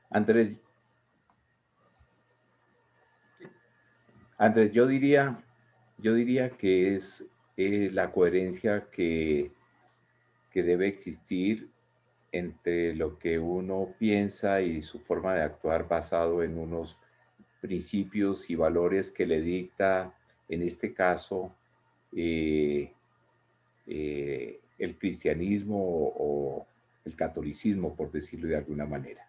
Andrés, Andrés, yo diría que es la coherencia que debe existir entre lo que uno piensa y su forma de actuar basado en unos principios y valores que le dicta, en este caso, eh, el cristianismo o el catolicismo, por decirlo de alguna manera.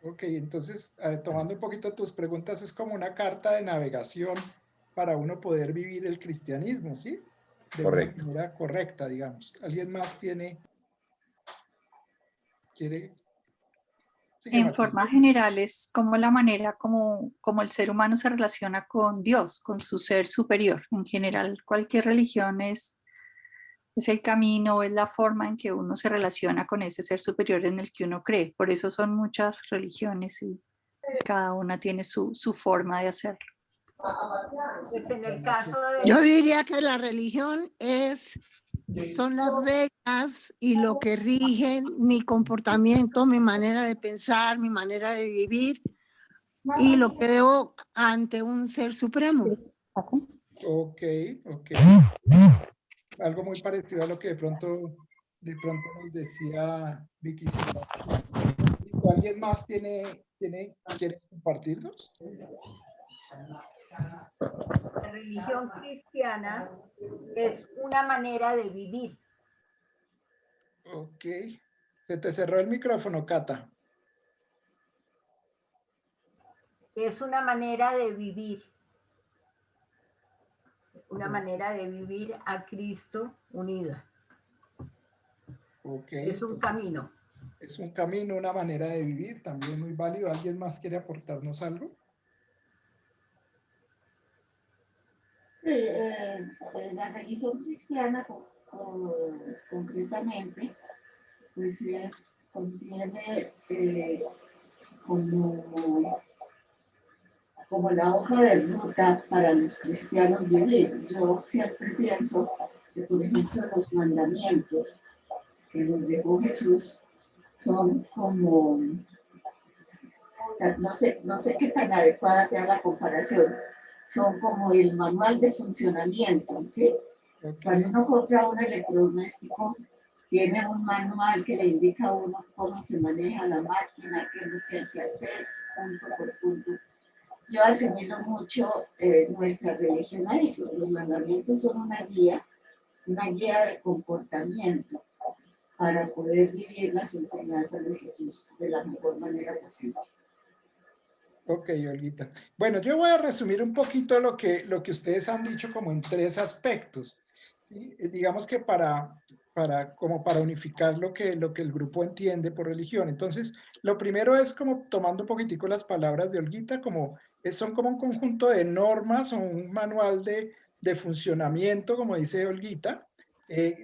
Ok, entonces, tomando un poquito tus preguntas, es como una carta de navegación para uno poder vivir el cristianismo, ¿sí? De una Correcto. manera correcta, digamos. ¿Alguien más quiere? Sigue, En Matilde. forma general es como la manera como el ser humano se relaciona con Dios, con su ser superior. En general, cualquier religión es el camino, es la forma en que uno se relaciona con ese ser superior en el que uno cree. Por eso son muchas religiones y cada una tiene su forma de hacerlo. Pues en el caso Yo de... diría que la religión son las reglas y lo que rigen mi comportamiento, mi manera de pensar, mi manera de vivir y lo que debo ante un ser supremo. Ok. Algo muy parecido a lo que de pronto nos decía Vicky. ¿Alguien más quiere compartirnos? La religión cristiana es una manera de vivir. Ok. Se te cerró el micrófono, Cata. Es una manera de vivir. Una manera de vivir a Cristo unida. Ok. Es un camino. Es un camino, una manera de vivir, también muy válido. ¿Alguien más quiere aportarnos algo? Sí, la religión cristiana concretamente, pues contiene como la hoja de ruta para los cristianos vivir. Yo siempre pienso que, por ejemplo, los mandamientos que nos dejó Jesús son como, no sé qué tan adecuada sea la comparación, son como el manual de funcionamiento, ¿sí? Okay. Cuando uno compra un electrodoméstico, tiene un manual que le indica a uno cómo se maneja la máquina, qué es lo que hay que hacer, punto por punto. Yo asimilo mucho nuestra religión a eso. Los mandamientos son una guía de comportamiento para poder vivir las enseñanzas de Jesús de la mejor manera posible. Ok, Olguita. Bueno, yo voy a resumir un poquito lo que ustedes han dicho como en 3 aspectos. ¿Sí? Digamos que para unificar lo que el grupo entiende por religión. Entonces, lo primero es como tomando un poquitico las palabras de Olguita, son como un conjunto de normas o un manual de funcionamiento, como dice Olguita,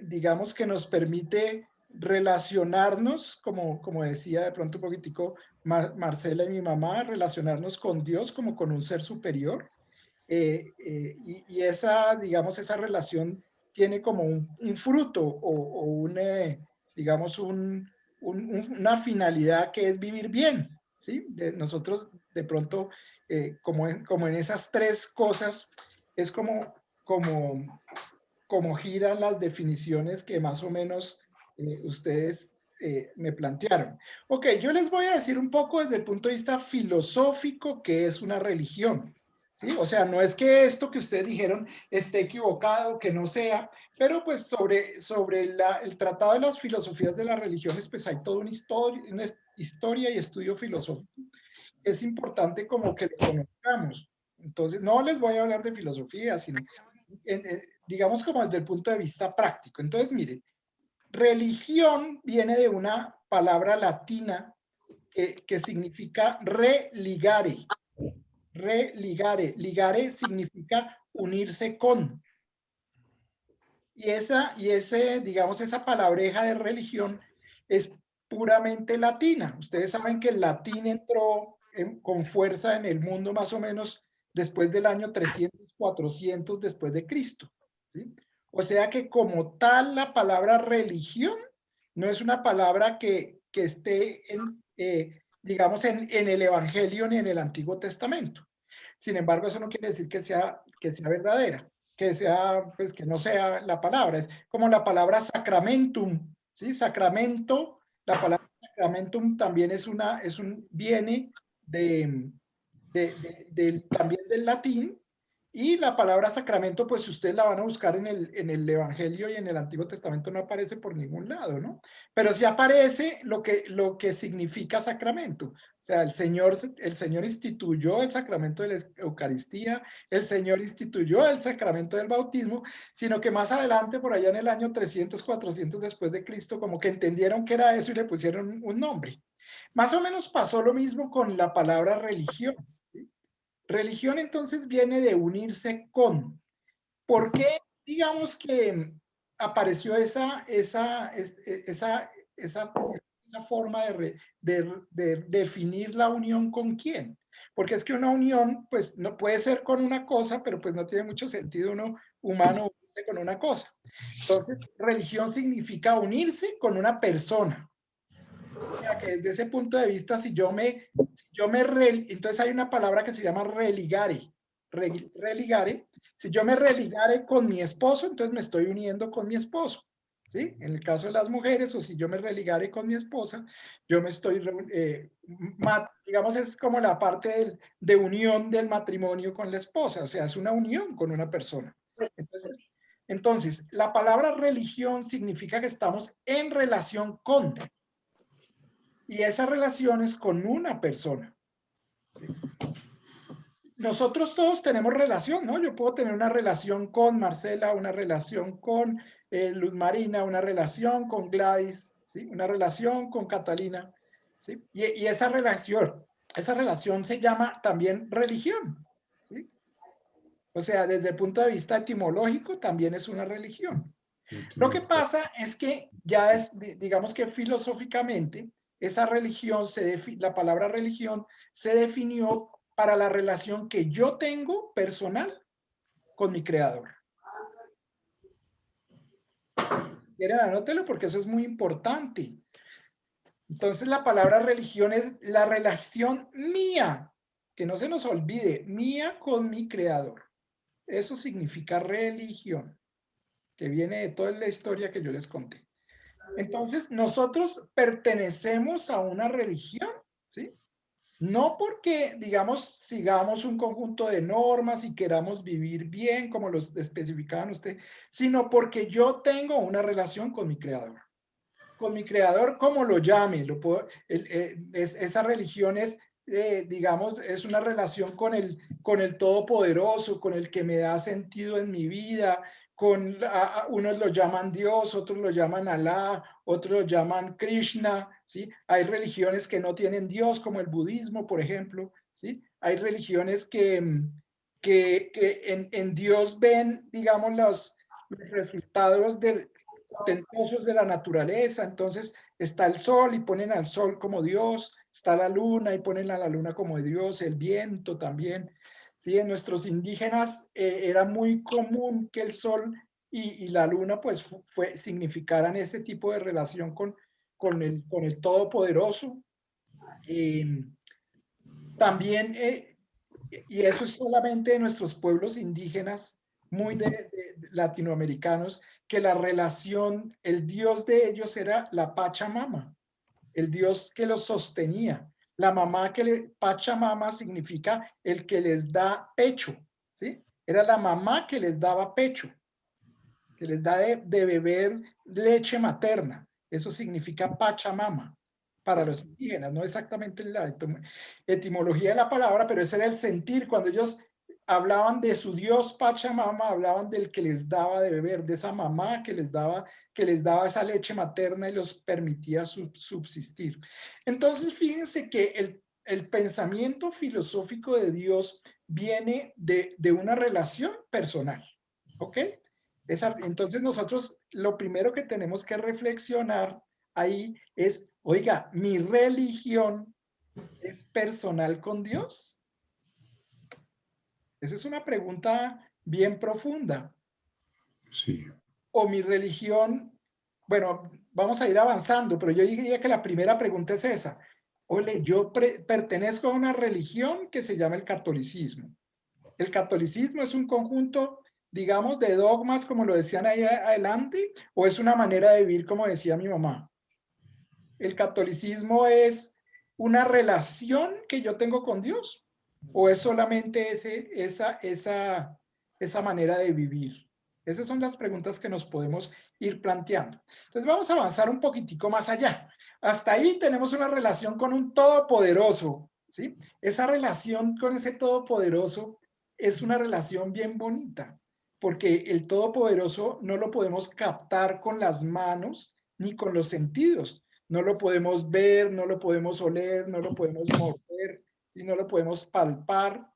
digamos que nos permite relacionarnos, como decía de pronto un poquitico Marcela y mi mamá, relacionarnos con Dios como con un ser superior. Y esa, digamos, esa relación tiene como un fruto o digamos, una finalidad que es vivir bien, ¿sí? Nosotros de pronto, como en esas 3 cosas, es como giran las definiciones que más o menos ustedes me plantearon. Ok, yo les voy a decir un poco desde el punto de vista filosófico qué es una religión. ¿Sí? O sea, no es que esto que ustedes dijeron esté equivocado, que no sea, pero pues sobre el tratado de las filosofías de las religiones, pues hay toda una historia y estudio filosófico. Es importante como que lo conozcamos. Entonces, no les voy a hablar de filosofía, sino digamos como desde el punto de vista práctico. Entonces, miren, religión viene de una palabra latina que significa religare. Religare. Ligare significa unirse con. Digamos, esa palabreja de religión es puramente latina. Ustedes saben que el latín entró con fuerza en el mundo más o menos después del año 300, 400 después de Cristo. ¿Sí? O sea que como tal la palabra religión no es una palabra que esté digamos, en el Evangelio ni en el Antiguo Testamento. Sin embargo, eso no quiere decir que sea verdadera, que sea, pues que no sea la palabra. Es como la palabra sacramentum, ¿sí? Sacramento, la palabra sacramentum también viene también del latín, y la palabra sacramento, pues si ustedes la van a buscar en el Evangelio y en el Antiguo Testamento, no aparece por ningún lado, ¿no? Pero sí aparece lo que significa sacramento. O sea, el Señor instituyó el sacramento de la Eucaristía, el Señor instituyó el sacramento del bautismo, sino que más adelante, por allá en el año 300, 400 después de Cristo, como que entendieron que era eso y le pusieron un nombre. Más o menos pasó lo mismo con la palabra religión. Religión entonces viene de unirse con. ¿Por qué digamos que apareció esa forma de definir la unión con quién? Porque es que una unión pues no puede ser con una cosa, pero pues no tiene mucho sentido uno humano unirse con una cosa. Entonces, religión significa unirse con una persona. O sea que desde ese punto de vista, entonces hay una palabra que se llama religare. Religare. Si yo me religare con mi esposo, entonces me estoy uniendo con mi esposo. ¿Sí? En el caso de las mujeres, o si yo me religare con mi esposa, yo me estoy, digamos, es como la parte de unión del matrimonio con la esposa. O sea, es una unión con una persona. Entonces, la palabra religión significa que estamos en relación con. Y esa relación es con una persona. ¿Sí? Nosotros todos tenemos relación, ¿no? Yo puedo tener una relación con Marcela, una relación con Luz Marina, una relación con Gladys, ¿sí? Una relación con Catalina, ¿sí? Y esa relación se llama también religión, ¿sí? O sea, desde el punto de vista etimológico también es una religión. Lo que pasa es que ya digamos que filosóficamente, esa religión, la palabra religión se definió para la relación que yo tengo personal con mi creador. Quieren, anótelo porque eso es muy importante. Entonces la palabra religión es la relación mía, que no se nos olvide, mía con mi creador. Eso significa religión, que viene de toda la historia que yo les conté. Entonces, nosotros pertenecemos a una religión, ¿sí? No porque, digamos, sigamos un conjunto de normas y queramos vivir bien, como los especificaban ustedes, sino porque yo tengo una relación con mi creador. Con mi creador, como lo llame, esa religión es, digamos, es una relación con el Todopoderoso, con el que me da sentido en mi vida, unos lo llaman Dios, otros lo llaman Alá, otros lo llaman Krishna, ¿sí? Hay religiones que no tienen Dios, como el budismo, por ejemplo, ¿sí? Hay religiones que en Dios ven, digamos, los resultados potentosos de la naturaleza. Entonces está el sol y ponen al sol como Dios, está la luna y ponen a la luna como Dios, el viento también. Sí, en nuestros indígenas era muy común que el sol y la luna pues significaran ese tipo de relación con el Todopoderoso. También, y eso es solamente de nuestros pueblos indígenas, muy de latinoamericanos, que la relación, el Dios de ellos era la Pachamama, el Dios que los sostenía. La mamá Pachamama significa el que les da pecho, ¿sí? Era la mamá que les daba pecho, que les da de beber leche materna. Eso significa Pachamama para los indígenas, no exactamente la etimología de la palabra, pero ese era el sentir. Cuando ellos hablaban de su Dios Pachamama, hablaban del que les daba de beber, de esa mamá que les daba esa leche materna y los permitía subsistir. Entonces, fíjense que el pensamiento filosófico de Dios viene de una relación personal, ¿ok? Entonces nosotros lo primero que tenemos que reflexionar ahí es, oiga, ¿mi religión es personal con Dios? Esa es una pregunta bien profunda. Sí. O mi religión, bueno, vamos a ir avanzando, pero yo diría que la primera pregunta es esa. ole, yo pertenezco a una religión que se llama el catolicismo. El catolicismo es un conjunto, digamos, de dogmas, como lo decían ahí adelante, o es una manera de vivir, como decía mi mamá. El catolicismo es una relación que yo tengo con Dios, o es solamente esa manera de vivir. Esas son las preguntas que nos podemos ir planteando. Entonces vamos a avanzar un poquitico más allá. Hasta ahí tenemos una relación con un todopoderoso, ¿sí? Esa relación con ese todopoderoso es una relación bien bonita, porque el todopoderoso no lo podemos captar con las manos ni con los sentidos. No lo podemos ver, no lo podemos oler, no lo podemos morder, ¿sí? No lo podemos palpar,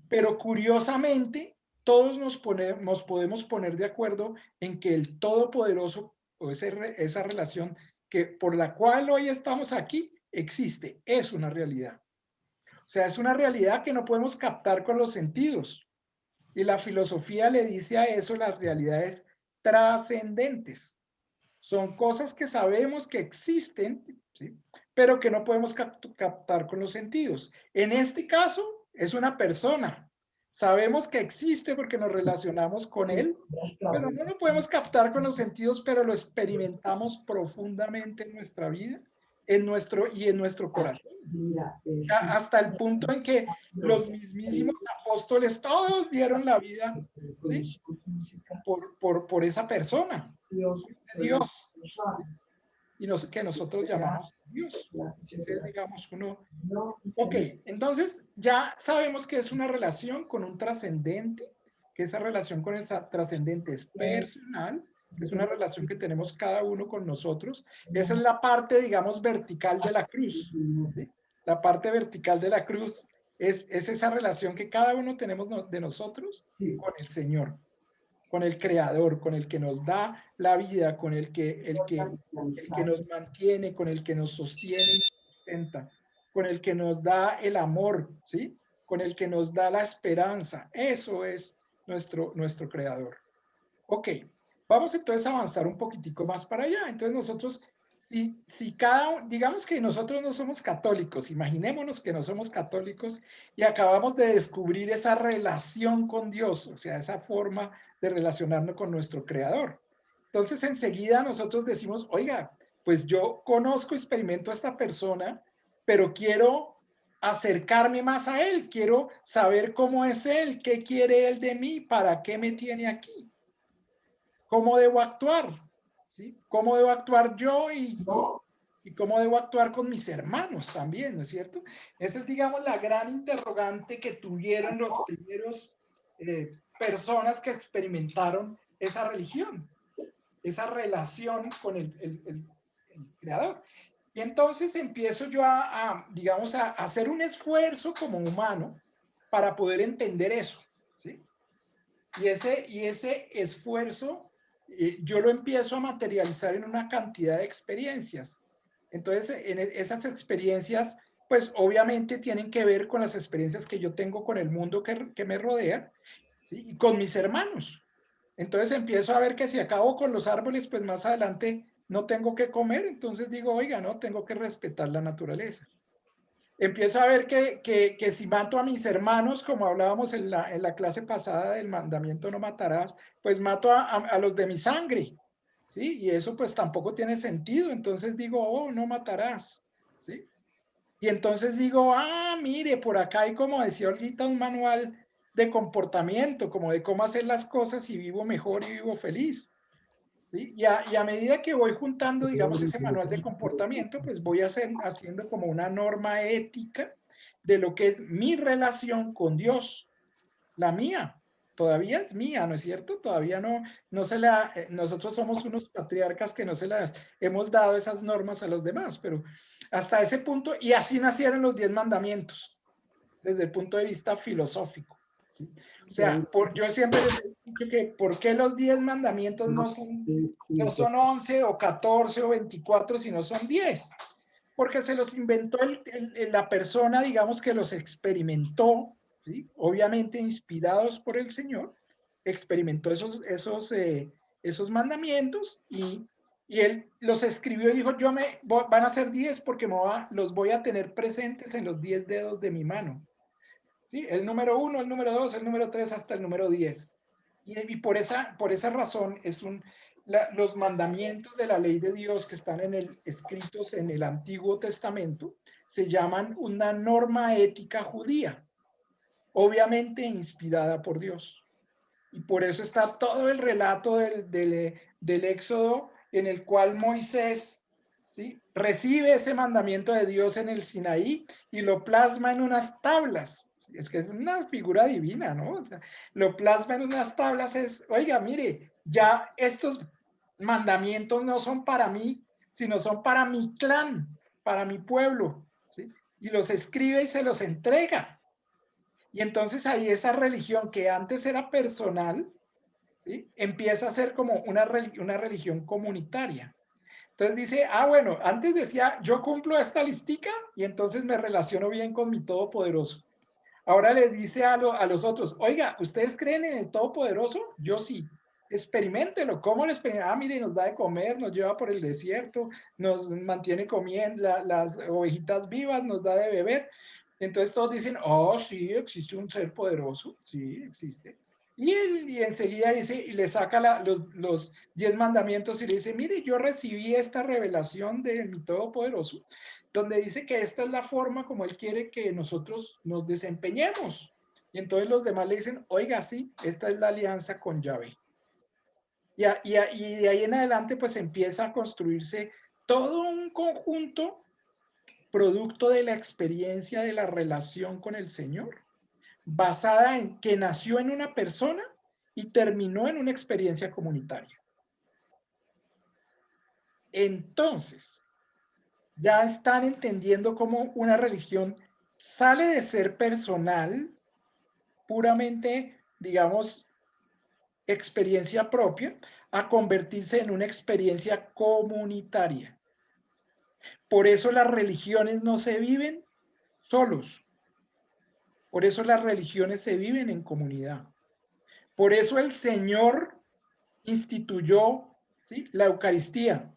pero curiosamente todos nos podemos poner de acuerdo en que el Todopoderoso o esa relación que por la cual hoy estamos aquí existe, es una realidad. O sea, es una realidad que no podemos captar con los sentidos. Y la filosofía le dice a eso las realidades trascendentes. Son cosas que sabemos que existen, ¿sí? Pero que no podemos captar con los sentidos. En este caso, es una persona. Sabemos que existe porque nos relacionamos con él, pero no lo podemos captar con los sentidos, pero lo experimentamos profundamente en nuestra vida en nuestro corazón. Hasta el punto en que los mismísimos apóstoles todos dieron la vida, ¿sí? por esa persona, Dios, y que nosotros llamamos Dios. Ese es, digamos, uno. Ok, entonces ya sabemos que es una relación con un trascendente, que esa relación con el trascendente es personal, que es una relación que tenemos cada uno con nosotros. Esa es la parte, digamos, vertical de la cruz, ¿sí? La parte vertical de la cruz es esa relación que cada uno tenemos de nosotros con el Señor, con el Creador, con el que nos da la vida, con el que nos mantiene, con el que nos sostiene y nos sustenta, con el que nos da el amor, ¿sí? Con el que nos da la esperanza. Eso es nuestro Creador. Ok, vamos entonces a avanzar un poquitico más para allá. Entonces nosotros, digamos que nosotros no somos católicos, imaginémonos que no somos católicos y acabamos de descubrir esa relación con Dios, o sea, esa forma de relacionarnos con nuestro Creador. Entonces enseguida nosotros decimos, oiga, pues yo conozco, experimento a esta persona, pero quiero acercarme más a él, quiero saber cómo es él, qué quiere él de mí, para qué me tiene aquí. ¿Cómo debo actuar? ¿Sí? ¿Cómo debo actuar yo y cómo debo actuar con mis hermanos también, ¿no es cierto? Esa es, digamos, la gran interrogante que tuvieron los primeros personas que experimentaron esa religión, esa relación con el Creador. Y entonces empiezo yo digamos, a hacer un esfuerzo como humano para poder entender eso, ¿sí? Y ese esfuerzo yo lo empiezo a materializar en una cantidad de experiencias. Entonces, en esas experiencias, pues obviamente tienen que ver con las experiencias que yo tengo con el mundo que me rodea, ¿sí? Y con mis hermanos. Entonces empiezo a ver que si acabo con los árboles, pues más adelante no tengo que comer. Entonces digo, oiga, no, tengo que respetar la naturaleza. Empiezo a ver que si mato a mis hermanos, como hablábamos en la clase pasada del mandamiento no matarás, pues mato a los de mi sangre, ¿sí? Y eso pues tampoco tiene sentido. Entonces digo, oh, no matarás, ¿sí? Y entonces digo, mire, por acá hay, como decía Olguita, un manual de comportamiento, como de cómo hacer las cosas y vivo mejor y vivo feliz. ¿Sí? Y a medida que voy juntando, digamos, ese manual de comportamiento, pues voy haciendo como una norma ética de lo que es mi relación con Dios, la mía. Todavía es mía, ¿no es cierto? Todavía no nosotros somos unos patriarcas que no se las hemos dado esas normas a los demás, pero hasta ese punto, y así nacieron los 10 mandamientos, desde el punto de vista filosófico. ¿Sí? O sea, yo siempre les he dicho que ¿por qué los 10 mandamientos no son 11 o 14 o 24, sino son 10? Porque se los inventó la persona, digamos, que los experimentó, ¿sí? Obviamente inspirados por el Señor, experimentó esos mandamientos y Y él los escribió y dijo, van a ser 10 porque los voy a tener presentes en los 10 dedos de mi mano. ¿Sí? El número 1, el número 2, el número 3 hasta el número 10. Y por esa razón los mandamientos de la ley de Dios que están escritos en el Antiguo Testamento se llaman una norma ética judía, obviamente inspirada por Dios. Y por eso está todo el relato del Éxodo en el cual Moisés, ¿sí?, recibe ese mandamiento de Dios en el Sinaí y lo plasma en unas tablas. Es que es una figura divina, ¿no? O sea, lo plasma en unas tablas, oiga, mire, ya estos mandamientos no son para mí, sino son para mi clan, para mi pueblo, ¿sí? Y los escribe y se los entrega. Y entonces ahí esa religión que antes era personal, ¿sí?, empieza a ser como una religión comunitaria. Entonces dice, bueno, antes decía, yo cumplo esta listica y entonces me relaciono bien con mi Todopoderoso. Ahora les dice a los otros, oiga, ¿ustedes creen en el Todopoderoso? Yo sí. Experiméntelo. ¿Cómo lo experimentan? Mire, nos da de comer, nos lleva por el desierto, nos mantiene comiendo las ovejitas vivas, nos da de beber. Entonces todos dicen, oh, sí, existe un ser poderoso. Sí, existe. Y enseguida dice, y le saca los 10 mandamientos y le dice, mire, yo recibí esta revelación de mi Todopoderoso, donde dice que esta es la forma como él quiere que nosotros nos desempeñemos. Y entonces los demás le dicen, oiga, sí, esta es la alianza con Yahvé. Y de ahí en adelante pues empieza a construirse todo un conjunto producto de la experiencia de la relación con el Señor, basada en que nació en una persona y terminó en una experiencia comunitaria. Entonces, ya están entendiendo cómo una religión sale de ser personal, puramente, digamos, experiencia propia, a convertirse en una experiencia comunitaria. Por eso las religiones no se viven solos. Por eso las religiones se viven en comunidad. Por eso el Señor instituyó, ¿sí?, la Eucaristía,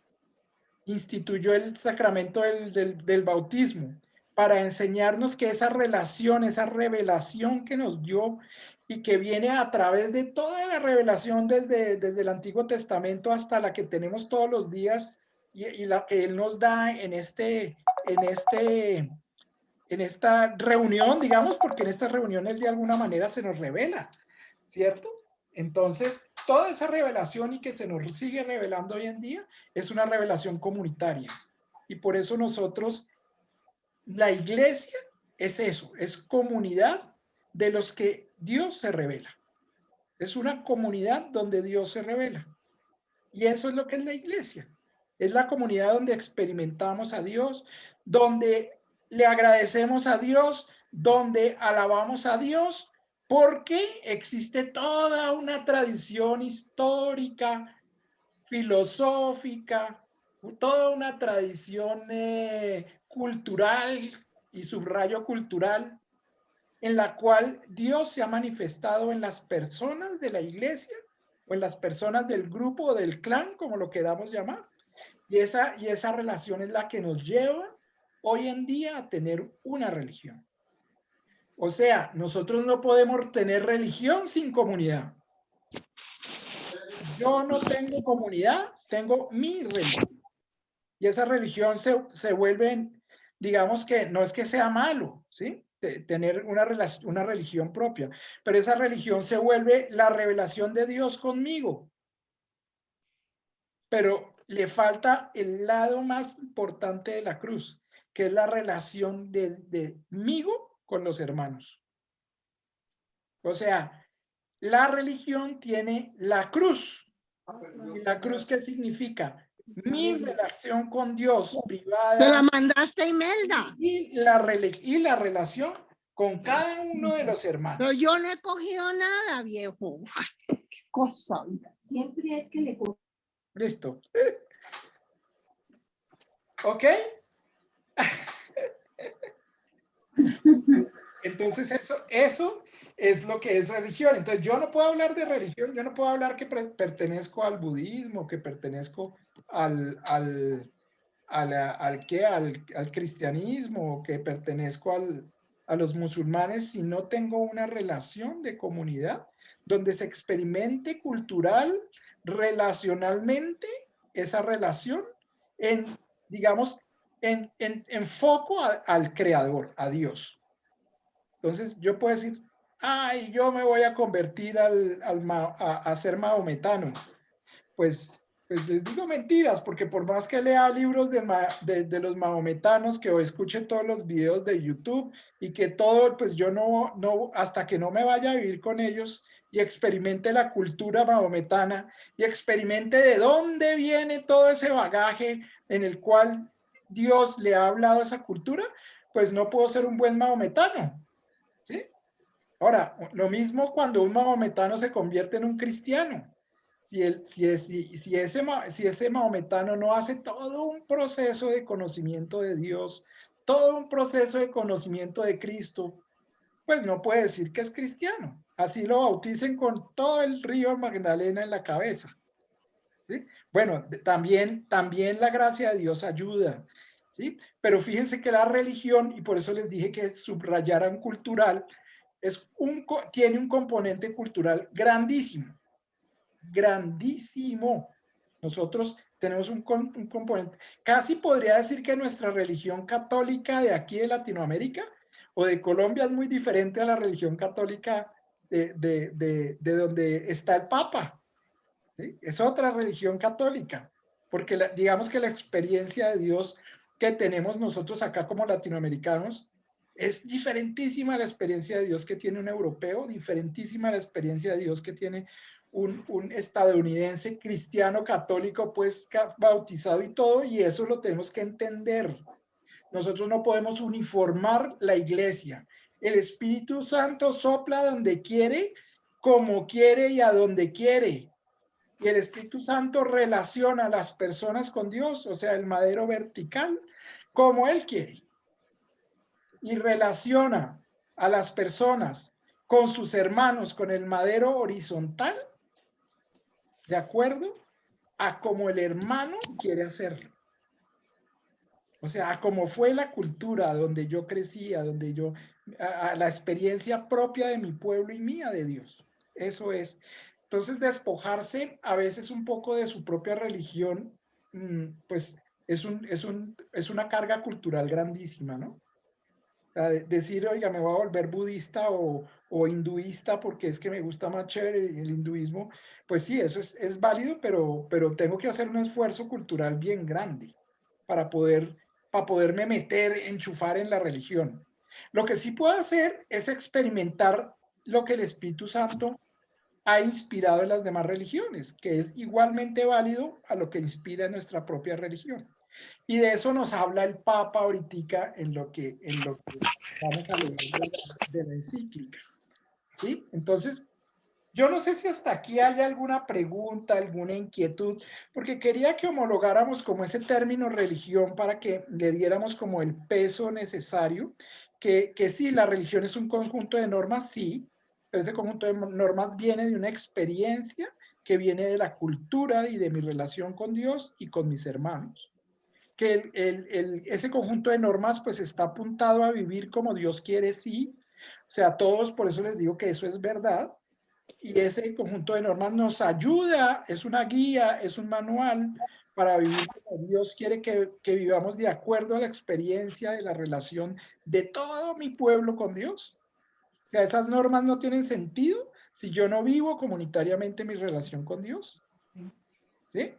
instituyó el sacramento del bautismo, para enseñarnos que esa relación, esa revelación que nos dio y que viene a través de toda la revelación desde el Antiguo Testamento hasta la que tenemos todos los días y la que Él nos da en esta reunión, digamos, porque en esta reunión Él de alguna manera se nos revela, ¿cierto? Entonces, toda esa revelación y que se nos sigue revelando hoy en día es una revelación comunitaria. Y por eso nosotros, la iglesia es eso, es comunidad de los que Dios se revela. Es una comunidad donde Dios se revela. Y eso es lo que es la iglesia. Es la comunidad donde experimentamos a Dios, donde le agradecemos a Dios, donde alabamos a Dios, porque existe toda una tradición histórica, filosófica, toda una tradición cultural, y subrayo cultural, en la cual Dios se ha manifestado en las personas de la iglesia o en las personas del grupo o del clan, como lo queramos llamar. Y esa relación es la que nos lleva hoy en día a tener una religión. O sea, nosotros no podemos tener religión sin comunidad. Yo no tengo comunidad, tengo mi religión. Y esa religión se vuelve, digamos que no es que sea malo, ¿sí?, tener una religión propia, pero esa religión se vuelve la revelación de Dios conmigo. Pero le falta el lado más importante de la cruz, que es la relación de migo con los hermanos. O sea, la religión tiene la cruz. ¿Y la cruz qué significa? Mi relación con Dios privada. Te la mandaste, Imelda. Y la relación con cada uno de los hermanos. Pero yo no he cogido nada, viejo. Ay, qué cosa. Siempre es que le... Listo. ¿Ok? Entonces eso es lo que es religión. Entonces yo no puedo hablar de religión, yo no puedo hablar que pertenezco al budismo, que pertenezco al cristianismo, que pertenezco a los musulmanes, si no tengo una relación de comunidad donde se experimente cultural, relacionalmente, esa relación digamos, en foco al creador, a Dios. Entonces yo puedo decir, ay, yo me voy a convertir a ser maometano. Pues les digo mentiras, porque por más que lea libros de los mahometanos, que o escuche todos los videos de YouTube y que todo, pues yo no, hasta que no me vaya a vivir con ellos y experimente la cultura mahometana y experimente de dónde viene todo ese bagaje en el cual Dios le ha hablado a esa cultura, pues no puedo ser un buen mahometano, ¿sí? Ahora, lo mismo cuando un mahometano se convierte en un cristiano. Si ese mahometano no hace todo un proceso de conocimiento de Dios, todo un proceso de conocimiento de Cristo, pues no puede decir que es cristiano. Así lo bauticen con todo el río Magdalena en la cabeza, ¿sí? Bueno, también la gracia de Dios ayuda, ¿sí? Pero fíjense que la religión, y por eso les dije que subrayaran cultural, tiene un componente cultural grandísimo, grandísimo. Nosotros tenemos un componente, casi podría decir que nuestra religión católica de aquí de Latinoamérica o de Colombia es muy diferente a la religión católica de donde está el Papa, ¿sí? Es otra religión católica, porque digamos que la experiencia de Dios que tenemos nosotros acá como latinoamericanos es diferentísima a la experiencia de Dios que tiene un europeo, diferentísima a la experiencia de Dios que tiene un estadounidense cristiano católico, pues bautizado y todo, y eso lo tenemos que entender. Nosotros no podemos uniformar la iglesia. El Espíritu Santo sopla donde quiere, como quiere y a donde quiere. Y el Espíritu Santo relaciona a las personas con Dios, o sea, el madero vertical, como Él quiere. Y relaciona a las personas con sus hermanos, con el madero horizontal, de acuerdo a como el hermano quiere hacerlo. O sea, a como fue la cultura donde yo crecía, a la experiencia propia de mi pueblo y mía de Dios. Eso es. Entonces, despojarse a veces un poco de su propia religión, pues es una carga cultural grandísima, ¿no? O sea, decir, oiga, me voy a volver budista o hinduista porque es que me gusta más chévere el hinduismo, pues sí, eso es válido, pero tengo que hacer un esfuerzo cultural bien grande para poderme meter, enchufar en la religión. Lo que sí puedo hacer es experimentar lo que el Espíritu Santo ha inspirado en las demás religiones, que es igualmente válido a lo que inspira nuestra propia religión. Y de eso nos habla el Papa ahorita en lo que vamos a leer de la encíclica, ¿sí? Entonces, yo no sé si hasta aquí hay alguna pregunta, alguna inquietud, porque quería que homologáramos como ese término religión para que le diéramos como el peso necesario, que sí, la religión es un conjunto de normas, sí, pero ese conjunto de normas viene de una experiencia que viene de la cultura y de mi relación con Dios y con mis hermanos. Que ese conjunto de normas pues está apuntado a vivir como Dios quiere, sí. O sea, todos, por eso les digo que eso es verdad. Y ese conjunto de normas nos ayuda, es una guía, es un manual para vivir como Dios quiere que vivamos de acuerdo a la experiencia de la relación de todo mi pueblo con Dios. O sea, esas normas no tienen sentido si yo no vivo comunitariamente mi relación con Dios. ¿Sí?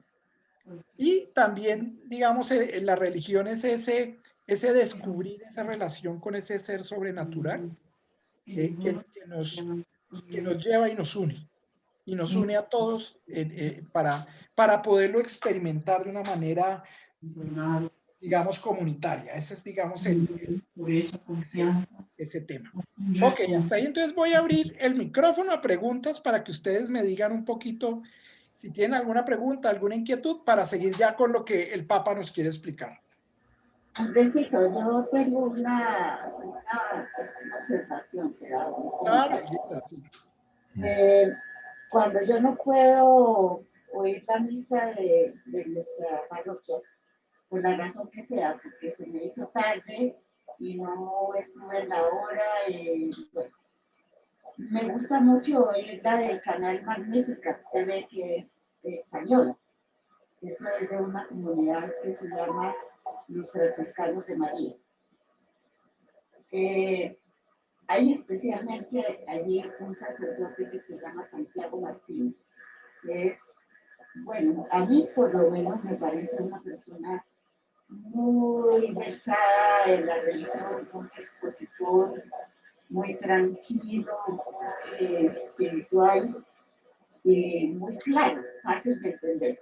Y también, digamos, la religión es ese descubrir esa relación con ese ser sobrenatural que nos lleva y nos une a todos para poderlo experimentar de una manera, digamos, comunitaria. Ese es, digamos, ese tema. Ok, hasta ahí entonces voy a abrir el micrófono a preguntas para que ustedes me digan un poquito si tienen alguna pregunta, alguna inquietud, para seguir ya con lo que el Papa nos quiere explicar. Andresito, yo tengo una observación, será Claro, sí. Cuando yo no puedo oír la misa de nuestra parroquia, por la razón que sea, porque se me hizo tarde y no estuve en la hora. Bueno, me gusta mucho oír la del canal Magnífica TV, que es de español. Eso es de una comunidad que se llama Los Franciscanos de María. Hay especialmente allí un sacerdote que se llama Santiago Martín, que es, bueno, a mí por lo menos me parece una persona muy versada en la religión, un expositor muy tranquilo, muy espiritual y muy claro, fácil de entender.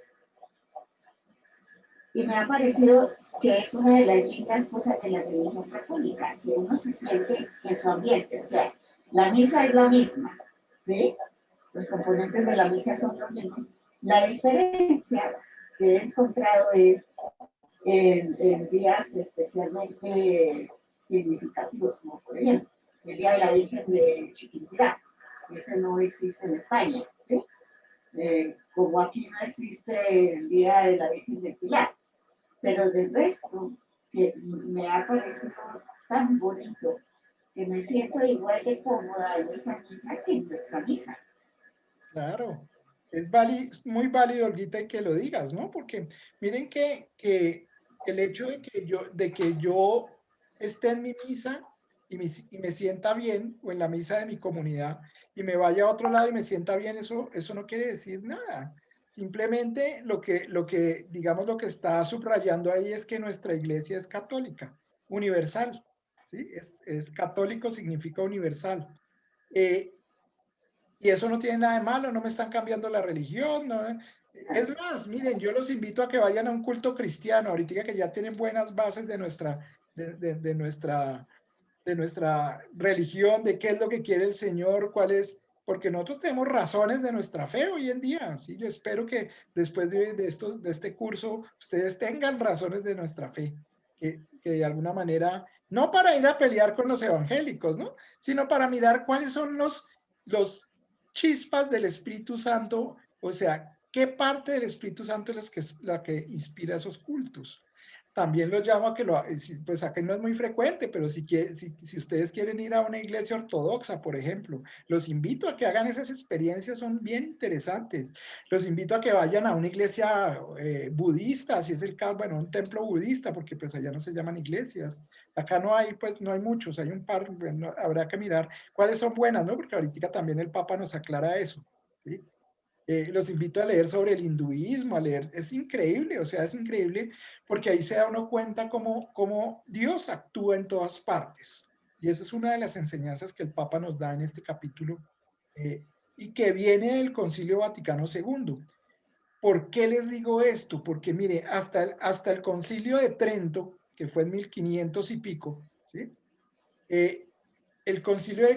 Y me ha parecido que es una de las lindas cosas de la religión católica, que uno se siente en su ambiente. O sea, la misa es la misma, ¿sí? Los componentes de la misa son los mismos. La diferencia que he encontrado es en días especialmente significativos, como por ejemplo el Día de la Virgen de Chiquinquirá. Ese no existe en España, ¿sí? Como aquí no existe el Día de la Virgen del Pilar. Pero del resto, que me ha parecido tan bonito que me siento igual de cómoda en esa misa que en nuestra misa. Claro, es muy válido, Olguita, y que lo digas, ¿no? Porque miren que el hecho de que yo esté en mi misa y me sienta bien, o en la misa de mi comunidad, y me vaya a otro lado y me sienta bien, eso no quiere decir nada. Simplemente digamos, lo que está subrayando ahí es que nuestra iglesia es católica, universal, ¿sí? Es católico significa universal. Y eso no tiene nada de malo, no me están cambiando la religión. No. Es más, miren, yo los invito a que vayan a un culto cristiano, ahorita que ya tienen buenas bases de nuestra religión, de qué es lo que quiere el Señor, cuál es, porque nosotros tenemos razones de nuestra fe hoy en día, ¿sí? Yo espero que después de este curso ustedes tengan razones de nuestra fe, que de alguna manera, no para ir a pelear con los evangélicos, ¿no? Sino para mirar cuáles son los chispas del Espíritu Santo, o sea, qué parte del Espíritu Santo es la que inspira esos cultos. También los llamo a que pues aquí no es muy frecuente, pero si ustedes quieren ir a una iglesia ortodoxa, por ejemplo, los invito a que hagan esas experiencias, son bien interesantes. Los invito a que vayan a una iglesia budista, si es el caso, bueno, un templo budista, porque pues allá no se llaman iglesias. Acá no hay, pues no hay muchos, hay un par, bueno, habrá que mirar cuáles son buenas, ¿no? Porque ahorita también el Papa nos aclara eso, ¿sí? Los invito a leer sobre el hinduismo, a leer, es increíble, o sea, es increíble porque ahí se da uno cuenta cómo Dios actúa en todas partes. Y esa es una de las enseñanzas que el Papa nos da en este capítulo y que viene del Concilio Vaticano II. ¿Por qué les digo esto? Porque mire, hasta el Concilio de Trento, que fue en 1500 y pico, ¿sí? El concilio,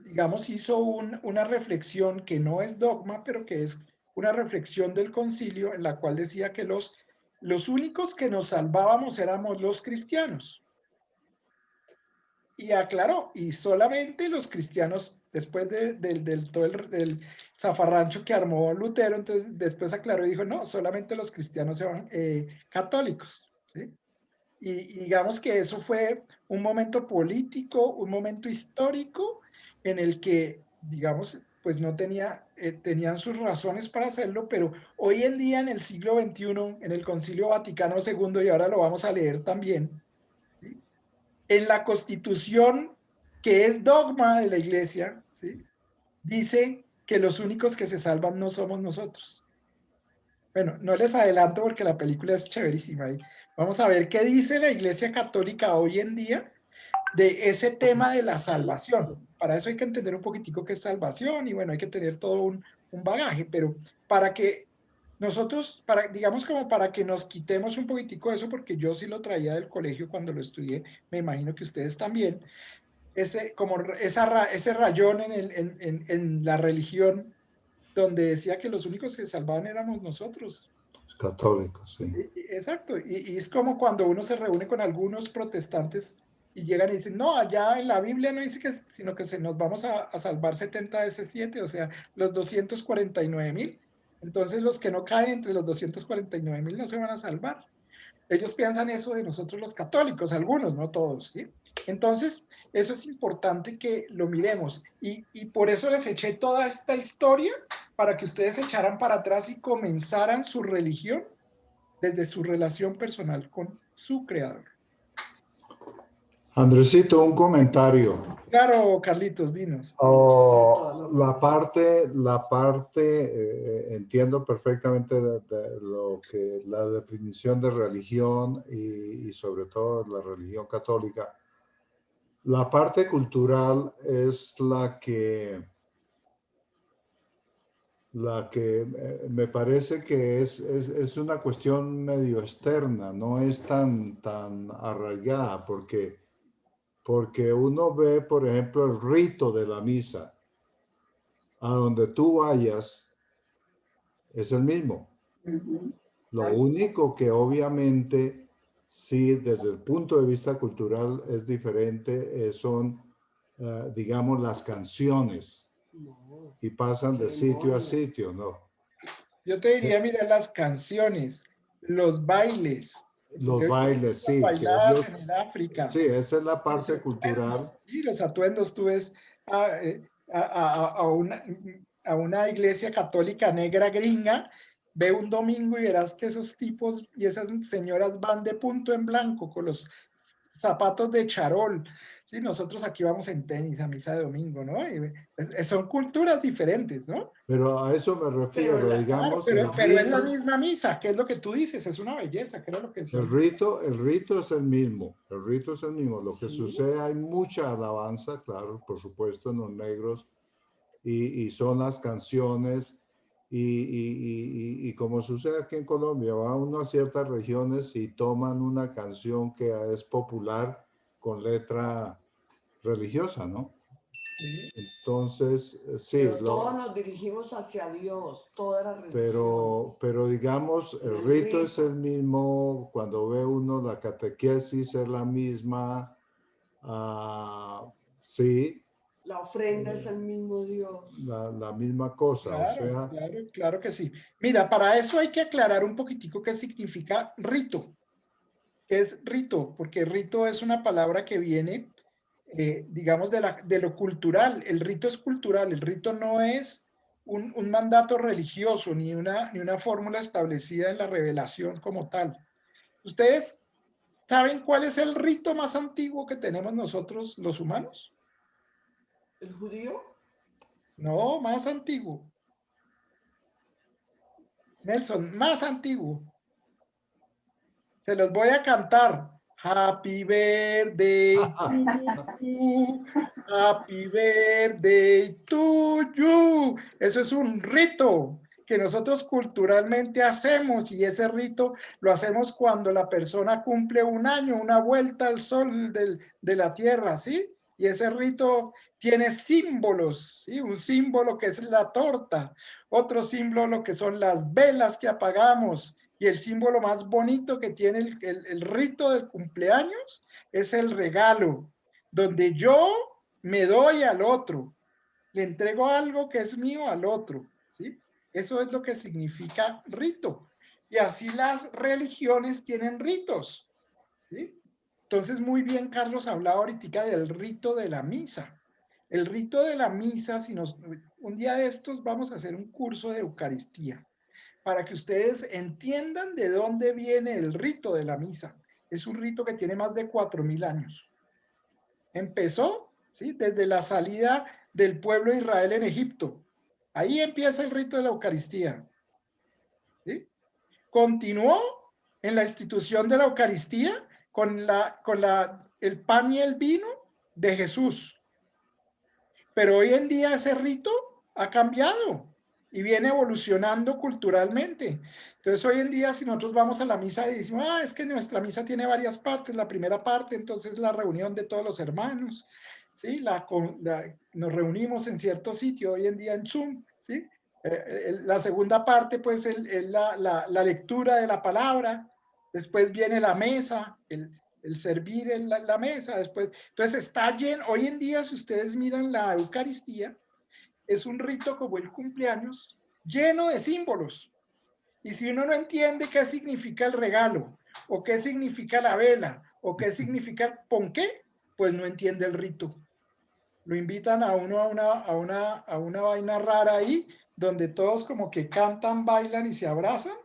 digamos, hizo una reflexión que no es dogma, pero que es una reflexión del concilio en la cual decía que los únicos que nos salvábamos éramos los cristianos. Y aclaró, y solamente los cristianos, después del todo el zafarrancho que armó Lutero, entonces después aclaró y dijo, no, solamente los cristianos católicos, ¿sí? Y digamos que eso fue un momento político, un momento histórico en el que, digamos, pues no tenían sus razones para hacerlo, pero hoy en día en el siglo XXI, en el Concilio Vaticano II, y ahora lo vamos a leer también, ¿sí? En la Constitución, que es dogma de la Iglesia, ¿sí? Dice que los únicos que se salvan no somos nosotros. Bueno, no les adelanto porque la película es chéverísima. Vamos a ver qué dice la Iglesia Católica hoy en día de ese tema de la salvación. Para eso hay que entender un poquitico qué es salvación y bueno, hay que tener todo un bagaje, pero para que nosotros, digamos como para que nos quitemos un poquitico de eso, porque yo sí lo traía del colegio cuando lo estudié, me imagino que ustedes también, ese rayón en la religión donde decía que los únicos que salvaban éramos nosotros. Católicos, sí. Exacto, y es como cuando uno se reúne con algunos protestantes y llegan y dicen, no, allá en la Biblia no dice que, sino que nos vamos a salvar 70 de ese 7, o sea, los 249,000. Entonces los que no caen entre los 249.000 no se van a salvar. Ellos piensan eso de nosotros los católicos, algunos, no todos, ¿sí? Entonces, eso es importante que lo miremos. Y por eso les eché toda esta historia para que ustedes echaran para atrás y comenzaran su religión desde su relación personal con su creador. Andresito, un comentario. Claro, Carlitos, dinos. Entiendo perfectamente de lo que la definición de religión y sobre todo la religión católica. La parte cultural es la que me parece que es una cuestión medio externa, no es tan arraigada, porque uno ve, por ejemplo, el rito de la misa. A donde tú vayas, es el mismo. Lo único que obviamente, sí, desde el punto de vista cultural es diferente, son, digamos, las canciones. Y pasan de sitio a sitio, ¿no? Yo te diría, mira, las canciones, los bailes. Los bailes, sí. Bailadas en el África. Sí, esa es la parte cultural. Sí, los atuendos, tú ves a una iglesia católica negra gringa, ve un domingo y verás que esos tipos y esas señoras van de punto en blanco con los zapatos de charol. Sí, nosotros aquí vamos en tenis a misa de domingo, ¿no? Son culturas diferentes, ¿no? Pero a eso me refiero, digamos. Pero es la misma misa, que es lo que tú dices, es una belleza, que era lo que decía. El rito es el mismo, el rito es el mismo. Lo que sucede, hay mucha alabanza, claro, por supuesto, en los negros, y son las canciones, y como sucede aquí en Colombia, va uno a ciertas regiones y toman una canción que es popular con letra religiosa, ¿no? Sí. Entonces, sí. Pero todos nos dirigimos hacia Dios, toda la religión. Pero digamos, el rito es el mismo, cuando ve uno la catequesis es la misma, sí. La ofrenda es el mismo Dios. La misma cosa, claro, claro que sí. Mira, para eso hay que aclarar un poquitico qué significa rito. ¿Qué es rito? Porque rito es una palabra que viene, digamos, de lo cultural. El rito es cultural, el rito no es un mandato religioso ni una fórmula establecida en la revelación como tal. ¿Ustedes saben cuál es el rito más antiguo que tenemos nosotros los humanos? ¿El judío? No, más antiguo. Nelson, más antiguo. Se los voy a cantar. Happy birthday to you. Happy birthday to you. Eso es un rito que nosotros culturalmente hacemos, y ese rito lo hacemos cuando la persona cumple un año, una vuelta al sol de la tierra, ¿sí? Y ese rito tiene símbolos, ¿sí? Un símbolo que es la torta, otro símbolo que son las velas que apagamos, y el símbolo más bonito que tiene el rito del cumpleaños es el regalo, donde yo me doy al otro, le entrego algo que es mío al otro, ¿sí? Eso es lo que significa rito. Y así las religiones tienen ritos, ¿sí? Entonces, muy bien, Carlos hablaba ahorita del rito de la misa. El rito de la misa, un día de estos vamos a hacer un curso de Eucaristía, para que ustedes entiendan de dónde viene el rito de la misa. Es un rito que tiene más de 4.000 años. Empezó, ¿sí?, desde la salida del pueblo de Israel en Egipto. Ahí empieza el rito de la Eucaristía, ¿sí? Continuó en la institución de la Eucaristía con el pan y el vino de Jesús. Pero hoy en día ese rito ha cambiado y viene evolucionando culturalmente. Entonces, hoy en día, si nosotros vamos a la misa y decimos, es que nuestra misa tiene varias partes, la primera parte, entonces, la reunión de todos los hermanos, ¿sí? Nos reunimos en cierto sitio, hoy en día en Zoom, ¿sí? La segunda parte, pues, es la lectura de la palabra, después viene la mesa, el servir en la mesa, después, entonces está lleno. Hoy en día, si ustedes miran la Eucaristía, es un rito como el cumpleaños, lleno de símbolos. Y si uno no entiende qué significa el regalo, o qué significa la vela, o qué significa el ponqué, pues no entiende el rito. Lo invitan a uno a una vaina rara ahí, donde todos como que cantan, bailan y se abrazan,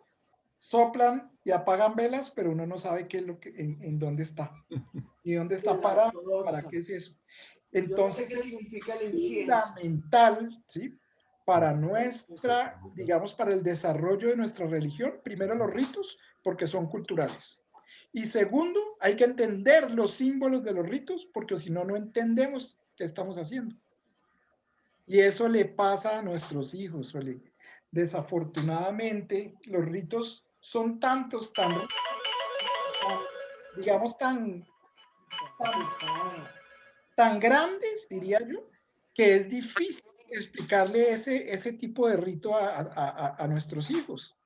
soplan y apagan velas, pero uno no sabe qué es lo que, en dónde está. Y dónde está para qué es eso. Entonces ¿Qué es significa el incienso? fundamental, ¿sí? Para nuestra, digamos, para el desarrollo de nuestra religión, primero los ritos, porque son culturales. Y segundo, hay que entender los símbolos de los ritos, porque si no, no entendemos qué estamos haciendo. Y eso le pasa a nuestros hijos, Oli. Desafortunadamente, los ritos son tantos, digamos, tan grandes, diría yo, que es difícil explicarle ese tipo de rito a nuestros hijos.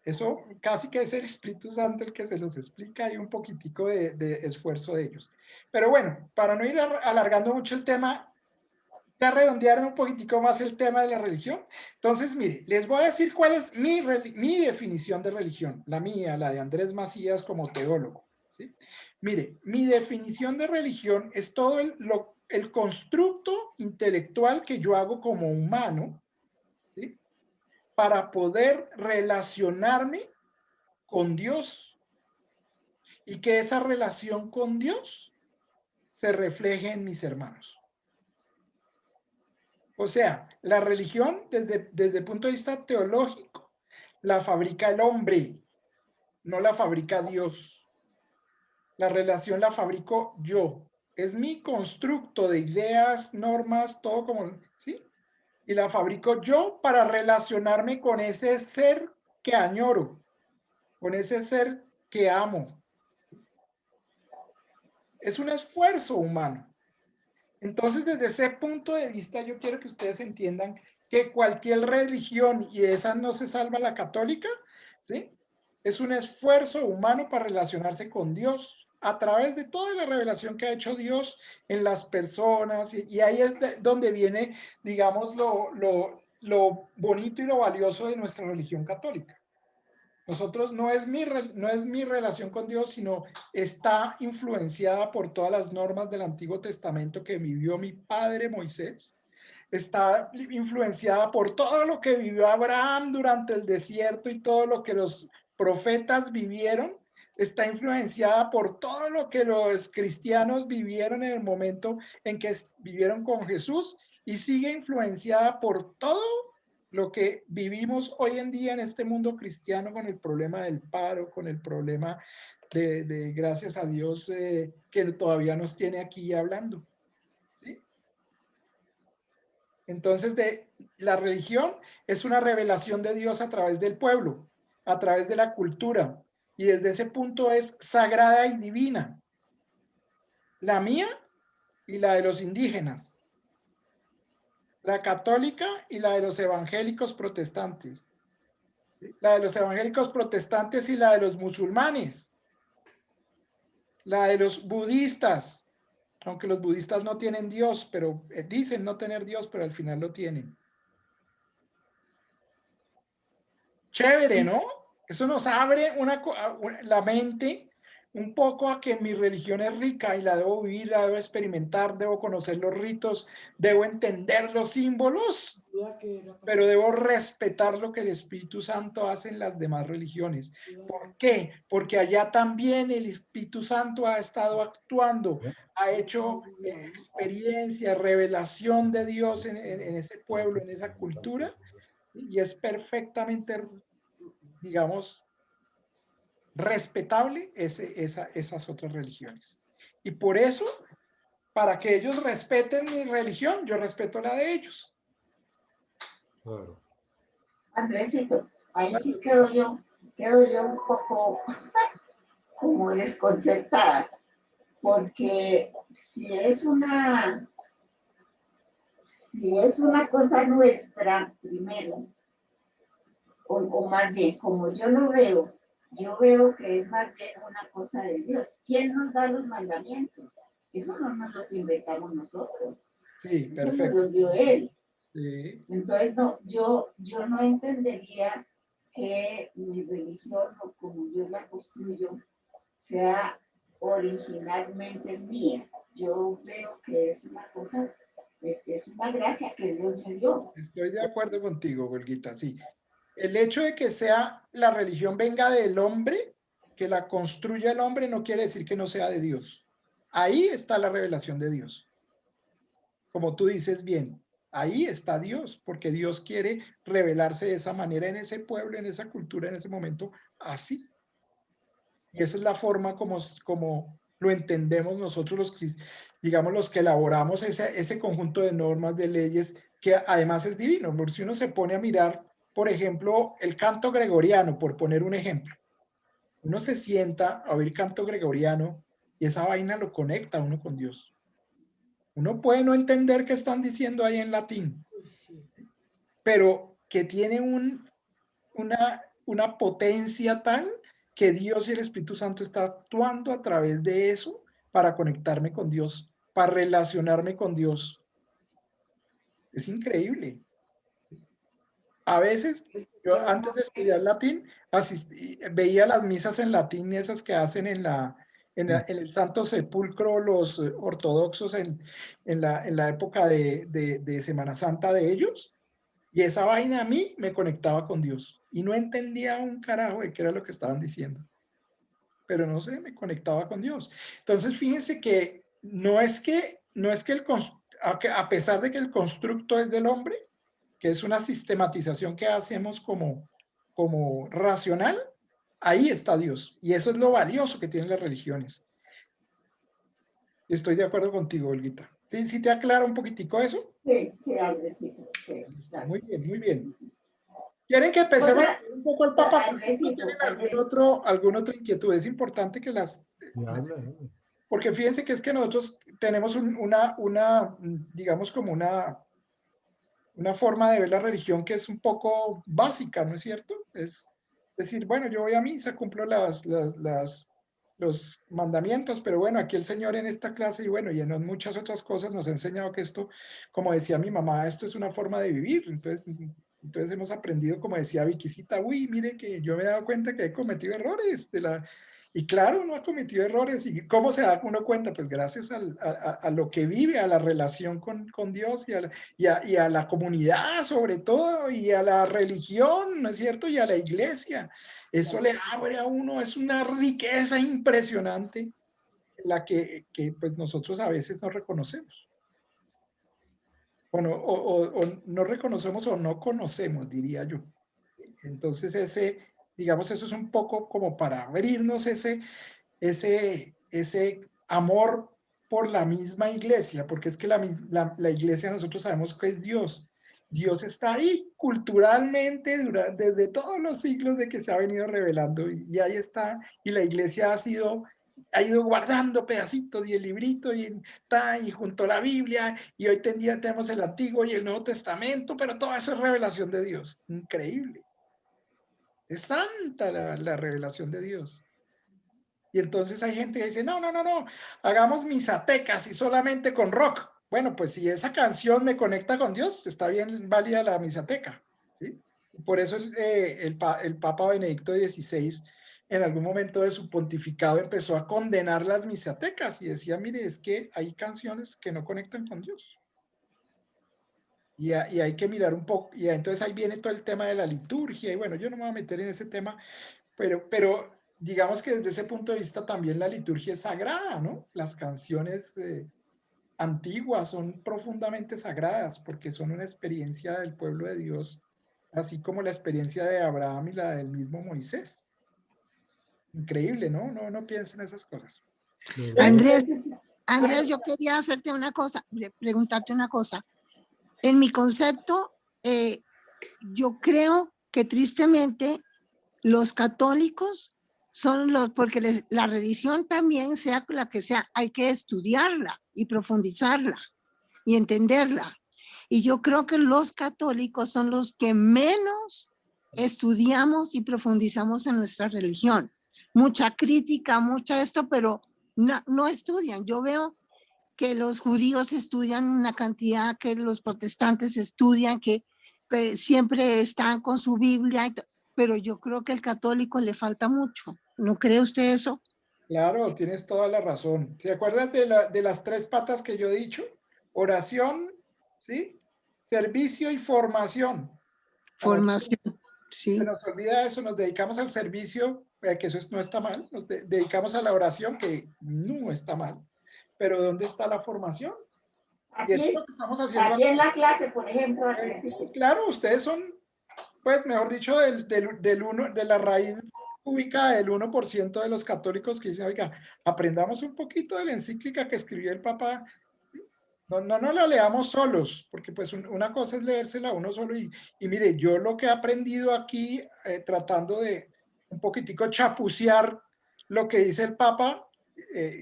Eso casi que es el Espíritu Santo el que se los explica y un poquitico de esfuerzo de ellos. Pero bueno, para no ir alargando mucho el tema, ya redondearon un poquitico más el tema de la religión. Entonces, mire, les voy a decir cuál es mi definición de religión, la mía, la de Andrés Macías como teólogo, ¿sí? Mire, mi definición de religión es todo el constructo intelectual que yo hago como humano, ¿sí? Para poder relacionarme con Dios y que esa relación con Dios se refleje en mis hermanos. O sea, la religión desde el punto de vista teológico la fabrica el hombre, no la fabrica Dios. La relación la fabrico yo. Es mi constructo de ideas, normas, todo como, ¿sí? Y la fabrico yo para relacionarme con ese ser que añoro, con ese ser que amo. Es un esfuerzo humano. Entonces, desde ese punto de vista, yo quiero que ustedes entiendan que cualquier religión, y de esa no se salva la católica, ¿sí? Es un esfuerzo humano para relacionarse con Dios a través de toda la revelación que ha hecho Dios en las personas. Y ahí es donde viene, digamos, lo bonito y lo valioso de nuestra religión católica. Nosotros no es mi relación con Dios, sino está influenciada por todas las normas del Antiguo Testamento que vivió mi padre Moisés. Está influenciada por todo lo que vivió Abraham durante el desierto y todo lo que los profetas vivieron. Está influenciada por todo lo que los cristianos vivieron en el momento en que vivieron con Jesús y sigue influenciada por todo lo que vivimos hoy en día en este mundo cristiano con el problema del paro, con el problema de gracias a Dios, que todavía nos tiene aquí hablando. ¿Sí? Entonces, la religión es una revelación de Dios a través del pueblo, a través de la cultura, y desde ese punto es sagrada y divina. La mía y la de los indígenas. La católica y la de los evangélicos protestantes. La de los evangélicos protestantes y la de los musulmanes. La de los budistas, aunque los budistas no tienen Dios, pero dicen no tener Dios, pero al final lo tienen. Chévere, ¿no? Eso nos abre la mente un poco a que mi religión es rica y la debo vivir, la debo experimentar, debo conocer los ritos, debo entender los símbolos, pero debo respetar lo que el Espíritu Santo hace en las demás religiones. ¿Por qué? Porque allá también el Espíritu Santo ha estado actuando, ha hecho experiencia, revelación de Dios en ese pueblo, en esa cultura, ¿sí? Y es perfectamente, digamos, respetable esas otras religiones. Y por eso, para que ellos respeten mi religión, yo respeto la de ellos. Claro. Andresito, ahí sí quedo yo un poco como desconcertada, porque si es una cosa nuestra primero, o más bien, como yo veo que es más bien una cosa de Dios. ¿Quién nos da los mandamientos? Eso no nos los inventamos nosotros. Sí, eso perfecto. nos los dio Él. Sí. Entonces, no, yo no entendería que mi religión, o como yo la construyo, sea originalmente mía. Yo creo que es una cosa, es una gracia que Dios me dio. Estoy de acuerdo contigo, Olguita, sí. El hecho de que sea la religión venga del hombre, que la construya el hombre, no quiere decir que no sea de Dios. Ahí está la revelación de Dios. Como tú dices bien, ahí está Dios, porque Dios quiere revelarse de esa manera en ese pueblo, en esa cultura, en ese momento, así. Y esa es la forma como lo entendemos nosotros digamos, los que elaboramos ese conjunto de normas, de leyes, que además es divino. Porque si uno se pone a mirar, por ejemplo, el canto gregoriano, por poner un ejemplo, uno se sienta a oír canto gregoriano y esa vaina lo conecta a uno con Dios. Uno puede no entender qué están diciendo ahí en latín, pero que tiene una potencia tal que Dios y el Espíritu Santo está actuando a través de eso para conectarme con Dios, para relacionarme con Dios. Es increíble. A veces, yo antes de estudiar latín, veía las misas en latín, esas que hacen en el Santo Sepulcro los ortodoxos en la época de Semana Santa de ellos, y esa vaina a mí me conectaba con Dios. Y no entendía un carajo de qué era lo que estaban diciendo. Pero no sé, me conectaba con Dios. Entonces, fíjense que a pesar de que el constructo es del hombre, que es una sistematización que hacemos como racional, ahí está Dios. Y eso es lo valioso que tienen las religiones. Estoy de acuerdo contigo, Olguita. ¿Sí, sí te aclara un poquitico eso? Sí, sí, Andresito. Sí, muy bien, muy bien. ¿Quieren que empecemos a ver un poco el Papa? ¿Tienen alguna otra inquietud? Es importante que las... Porque fíjense que es que nosotros tenemos digamos como una forma de ver la religión que es un poco básica, ¿no es cierto? Es decir, bueno, yo voy a misa, cumplo los mandamientos, pero bueno, aquí el Señor en esta clase y bueno, y en muchas otras cosas nos ha enseñado que esto, como decía mi mamá, esto es una forma de vivir. Entonces hemos aprendido, como decía Viquisita, uy, mire que yo me he dado cuenta que he cometido errores y claro, uno ha cometido errores. ¿Y cómo se da uno cuenta? Pues gracias a lo que vive, a la relación con Dios y a la comunidad sobre todo, y a la religión, ¿no es cierto? Y a la iglesia. Eso le abre a uno, es una riqueza impresionante la que pues nosotros a veces no reconocemos. O no reconocemos o no conocemos, diría yo. Entonces digamos, eso es un poco como para abrirnos ese amor por la misma iglesia, porque es que la iglesia nosotros sabemos que es Dios. Dios está ahí culturalmente desde todos los siglos de que se ha venido revelando y ahí está, y la iglesia ha ido guardando pedacitos y el librito y junto a la Biblia y hoy en día tenemos el Antiguo y el Nuevo Testamento, pero todo eso es revelación de Dios. Increíble. Es santa la revelación de Dios. Y entonces hay gente que dice, no, hagamos misatecas y solamente con rock. Bueno, pues si esa canción me conecta con Dios, está bien válida la misateca, ¿sí? Por eso el Papa Benedicto XVI en algún momento de su pontificado empezó a condenar las misatecas y decía, mire, es que hay canciones que no conectan con Dios. Y hay que mirar un poco, y entonces ahí viene todo el tema de la liturgia, y bueno, yo no me voy a meter en ese tema, pero digamos que desde ese punto de vista también la liturgia es sagrada, ¿no? Las canciones antiguas son profundamente sagradas porque son una experiencia del pueblo de Dios, así como la experiencia de Abraham y la del mismo Moisés. Increíble, ¿no? No piensen en esas cosas. Andrés, yo quería hacerte una cosa, preguntarte una cosa. En mi concepto, yo creo que tristemente los católicos son porque la religión también, sea la que sea, hay que estudiarla y profundizarla y entenderla. Y yo creo que los católicos son los que menos estudiamos y profundizamos en nuestra religión. Mucha crítica, mucha esto, pero no estudian. Yo veo que los judíos estudian una cantidad, que los protestantes estudian, que siempre están con su Biblia, pero yo creo que al católico le falta mucho. ¿No cree usted eso? Claro, tienes toda la razón. ¿Te acuerdas de las 3 patas que yo he dicho? Oración, ¿sí? Servicio y formación. Formación, sí. Se nos olvida eso, nos dedicamos al servicio, que eso no está mal, nos dedicamos a la oración, que no está mal, pero ¿dónde está la formación? Y eso es lo que estamos haciendo aquí en la clase, por ejemplo. Claro, ustedes son, pues, mejor dicho, de la raíz cúbica del 1% de los católicos que dicen, oiga, aprendamos un poquito de la encíclica que escribió el Papa. No la leamos solos, porque pues una cosa es leérsela uno solo y mire, yo lo que he aprendido aquí, tratando de un poquitico chapucear lo que dice el Papa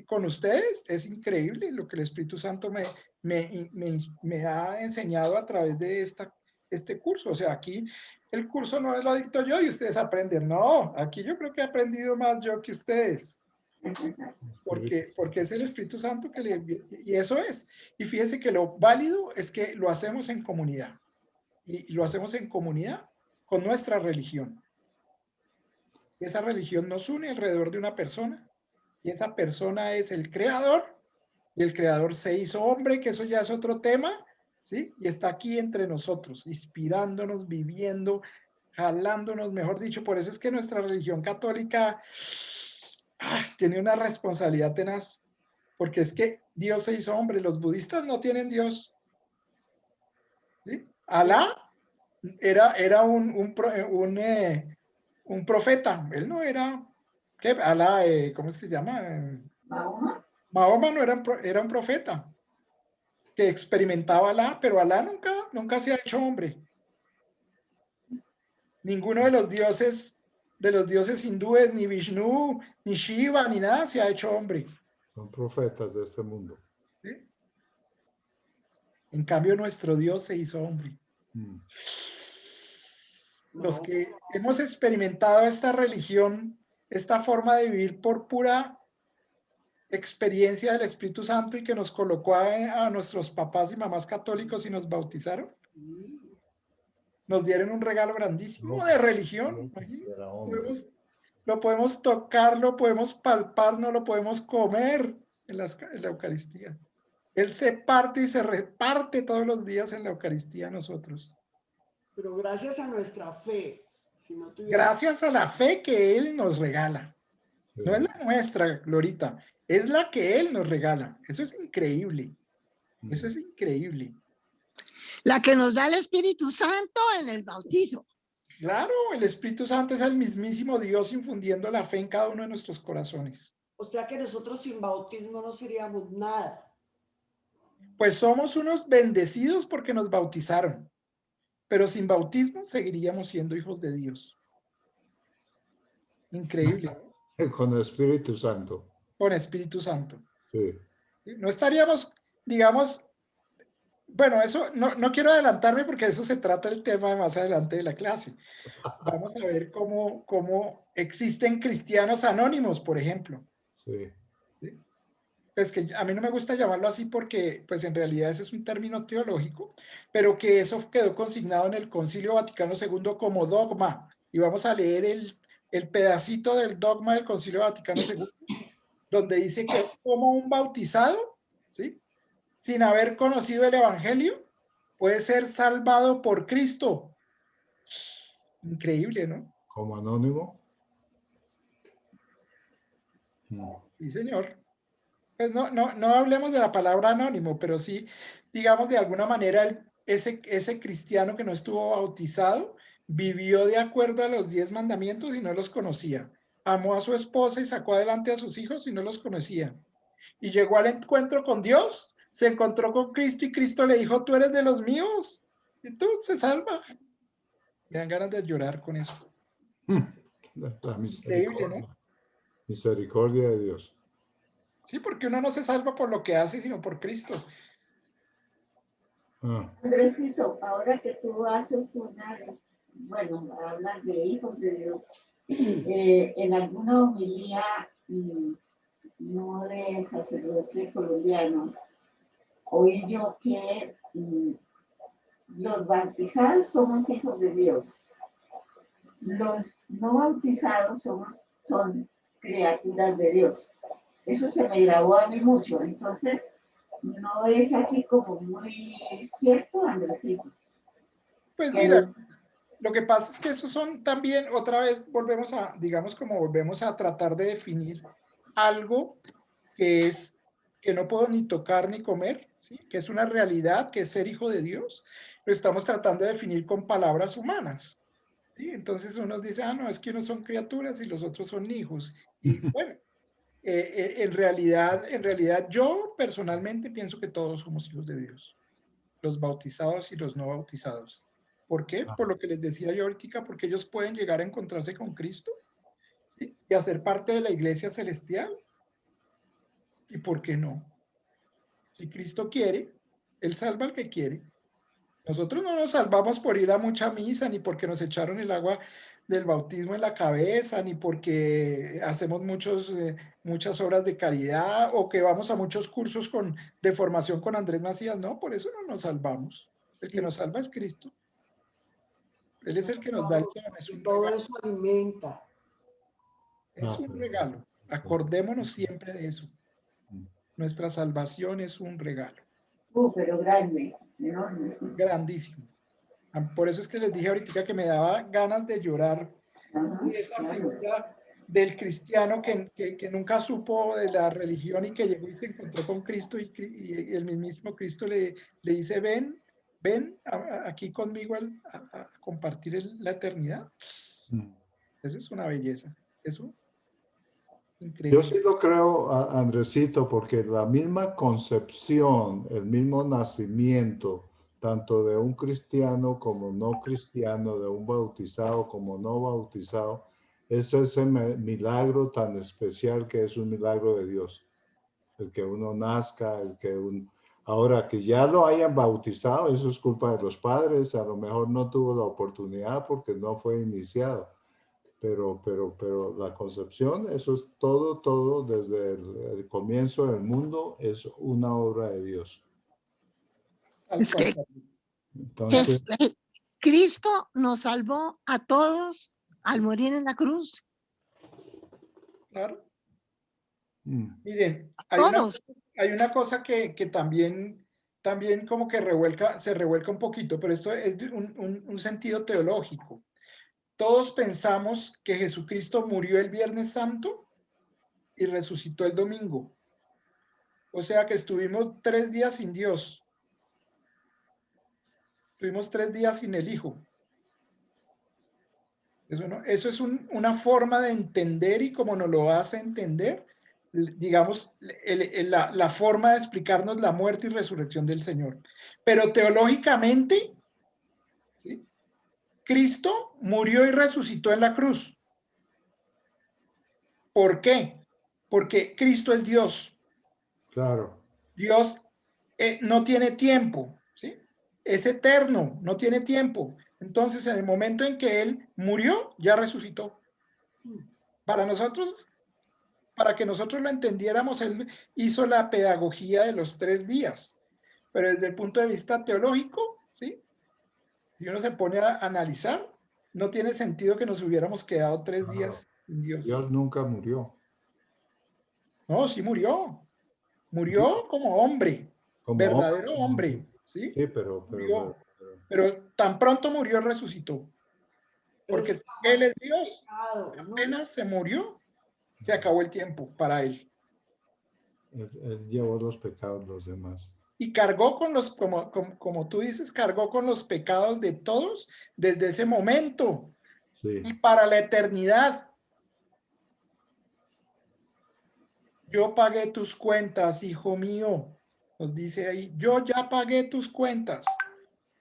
con ustedes, es increíble lo que el Espíritu Santo me ha enseñado a través de este curso. O sea, aquí el curso no lo dicto yo y ustedes aprenden. No, aquí yo creo que he aprendido más yo que ustedes. Porque es el Espíritu Santo y eso es. Y fíjense que lo válido es que lo hacemos en comunidad. Y lo hacemos en comunidad con nuestra religión. Esa religión nos une alrededor de una persona. Y esa persona es el creador. Y el creador se hizo hombre, que eso ya es otro tema, ¿sí? Y está aquí entre nosotros, inspirándonos, viviendo, jalándonos, mejor dicho. Por eso es que nuestra religión católica tiene una responsabilidad tenaz, porque es que Dios se hizo hombre. Los budistas no tienen Dios, ¿sí? Alá era un profeta. Él no era, ¿qué? Alá, ¿cómo se llama? Mahoma no era un profeta que experimentaba Alá, pero Alá nunca se ha hecho hombre. Ninguno de los dioses hindúes, ni Vishnu, ni Shiva, ni nada se ha hecho hombre. Son profetas de este mundo. ¿Sí? En cambio, nuestro Dios se hizo hombre. Los que hemos experimentado esta religión, esta forma de vivir por pura experiencia del Espíritu Santo y que nos colocó a nuestros papás y mamás católicos y nos bautizaron, nos dieron un regalo grandísimo de religión. Lo podemos tocar, lo podemos palpar, no lo podemos comer en la Eucaristía. Él se parte y se reparte todos los días en la Eucaristía a nosotros. Pero gracias a nuestra fe. Si no gracias a la fe que Él nos regala. Sí. No es la nuestra, Glorita, es la que Él nos regala. Eso es increíble. Eso es increíble. La que nos da el Espíritu Santo en el bautismo. Claro, el Espíritu Santo es el mismísimo Dios infundiendo la fe en cada uno de nuestros corazones. O sea que nosotros sin bautismo no seríamos nada. Pues somos unos bendecidos porque nos bautizaron, pero sin bautismo seguiríamos siendo hijos de Dios. Increíble, ¿no? Con el Espíritu Santo. Con Espíritu Santo. Sí. No estaríamos, digamos, bueno, eso no quiero adelantarme porque de eso se trata el tema más adelante de la clase. Vamos a ver cómo existen cristianos anónimos, por ejemplo. Sí. ¿Sí? Pues que a mí no me gusta llamarlo así porque pues en realidad ese es un término teológico, pero que eso quedó consignado en el Concilio Vaticano II como dogma. Y vamos a leer el pedacito del dogma del Concilio Vaticano II, donde dice que como un bautizado, ¿sí?, sin haber conocido el Evangelio, puede ser salvado por Cristo. Increíble, ¿no? ¿Como anónimo? Sí, señor. Pues no hablemos de la palabra anónimo, pero sí, digamos, de alguna manera, ese cristiano que no estuvo bautizado vivió de acuerdo a los 10 mandamientos y no los conocía. Amó a su esposa y sacó adelante a sus hijos y no los conocía. Y llegó al encuentro con Dios, se encontró con Cristo y Cristo le dijo, tú eres de los míos. Y tú se salva. Me dan ganas de llorar con eso. La misericordia. Increíble, ¿no? Misericordia de Dios. Sí, porque uno no se salva por lo que hace, sino por Cristo. Andresito, ahora que tú haces hablas de hijos de Dios, en alguna homilía, no de sacerdote colombiano, oí yo que los bautizados somos hijos de Dios. Los no bautizados son criaturas de Dios. Eso se me grabó a mí mucho. Entonces, no es así como muy cierto, Andresito. Pues Que mira, los- lo que pasa es que esos son también, otra vez volvemos a, digamos, como volvemos a tratar de definir algo que no puedo ni tocar ni comer, ¿sí? Que es una realidad, que es ser hijo de Dios. Lo estamos tratando de definir con palabras humanas, ¿sí? Entonces unos dicen, ah, no, es que unos son criaturas y los otros son hijos. Y bueno, en realidad yo personalmente pienso que todos somos hijos de Dios, los bautizados y los no bautizados. ¿Por qué? Por lo que les decía yo ahorita, porque ellos pueden llegar a encontrarse con Cristo, ¿sí? Y hacer parte de la iglesia celestial. ¿Y por qué no? Si Cristo quiere, Él salva al que quiere. Nosotros no nos salvamos por ir a mucha misa, ni porque nos echaron el agua del bautismo en la cabeza, ni porque hacemos muchas obras de caridad o que vamos a muchos cursos de formación con Andrés Macías. No, por eso no nos salvamos. El que nos salva es Cristo. Él es el que nos da el don, es un Todo regalo. eso alimenta. Es un regalo. Acordémonos siempre de eso. Nuestra salvación es un regalo. pero grande, enorme. Grandísimo. Por eso es que les dije ahorita que me daba ganas de llorar. Ajá, Y esa claro. figura del cristiano que nunca supo de la religión y que llegó y se encontró con Cristo y el mismo Cristo le dice, ven aquí conmigo a compartir la eternidad. Eso es una belleza. Eso, Yo increíble. sí lo creo, Andresito, porque la misma concepción, el mismo nacimiento, tanto de un cristiano como no cristiano, de un bautizado como no bautizado, es ese milagro tan especial que es un milagro de Dios. El que uno nazca, Ahora, que ya lo hayan bautizado, eso es culpa de los padres, a lo mejor no tuvo la oportunidad porque no fue iniciado. Pero la concepción, eso es todo desde el comienzo del mundo, es una obra de Dios. Es que Entonces, Cristo nos salvó a todos al morir en la cruz. Claro. Miren, Todos. hay una cosa que también como que se revuelca un poquito, pero esto es de un sentido teológico. Todos pensamos que Jesucristo murió el Viernes Santo y resucitó el domingo. O sea que estuvimos 3 días sin Dios. Estuvimos 3 días sin el Hijo. Eso es una forma de entender y como nos lo hace entender, digamos, la forma de explicarnos la muerte y resurrección del Señor. Pero teológicamente, ¿sí? Cristo murió y resucitó en la cruz. ¿Por qué? Porque Cristo es Dios. claro. Dios no tiene tiempo, ¿sí? Es eterno, no tiene tiempo. Entonces, en el momento en que Él murió, ya resucitó. Para nosotros, para que nosotros lo entendiéramos, Él hizo la pedagogía de los 3 días. Pero desde el punto de vista teológico, ¿sí? Si uno se pone a analizar, no tiene sentido que nos hubiéramos quedado 3 días sin Dios. Dios nunca murió. No, sí murió. Murió como hombre, Como verdadero hombre, ¿sí? Sí, pero Pero tan pronto murió, resucitó. Porque Él es Dios. Apenas se murió, se acabó el tiempo para Él. él llevó los pecados de los demás. Y cargó con los, como tú dices, cargó con los pecados de todos desde ese momento Sí. y para la eternidad. Yo pagué tus cuentas, hijo mío. Nos dice ahí, yo ya pagué tus cuentas.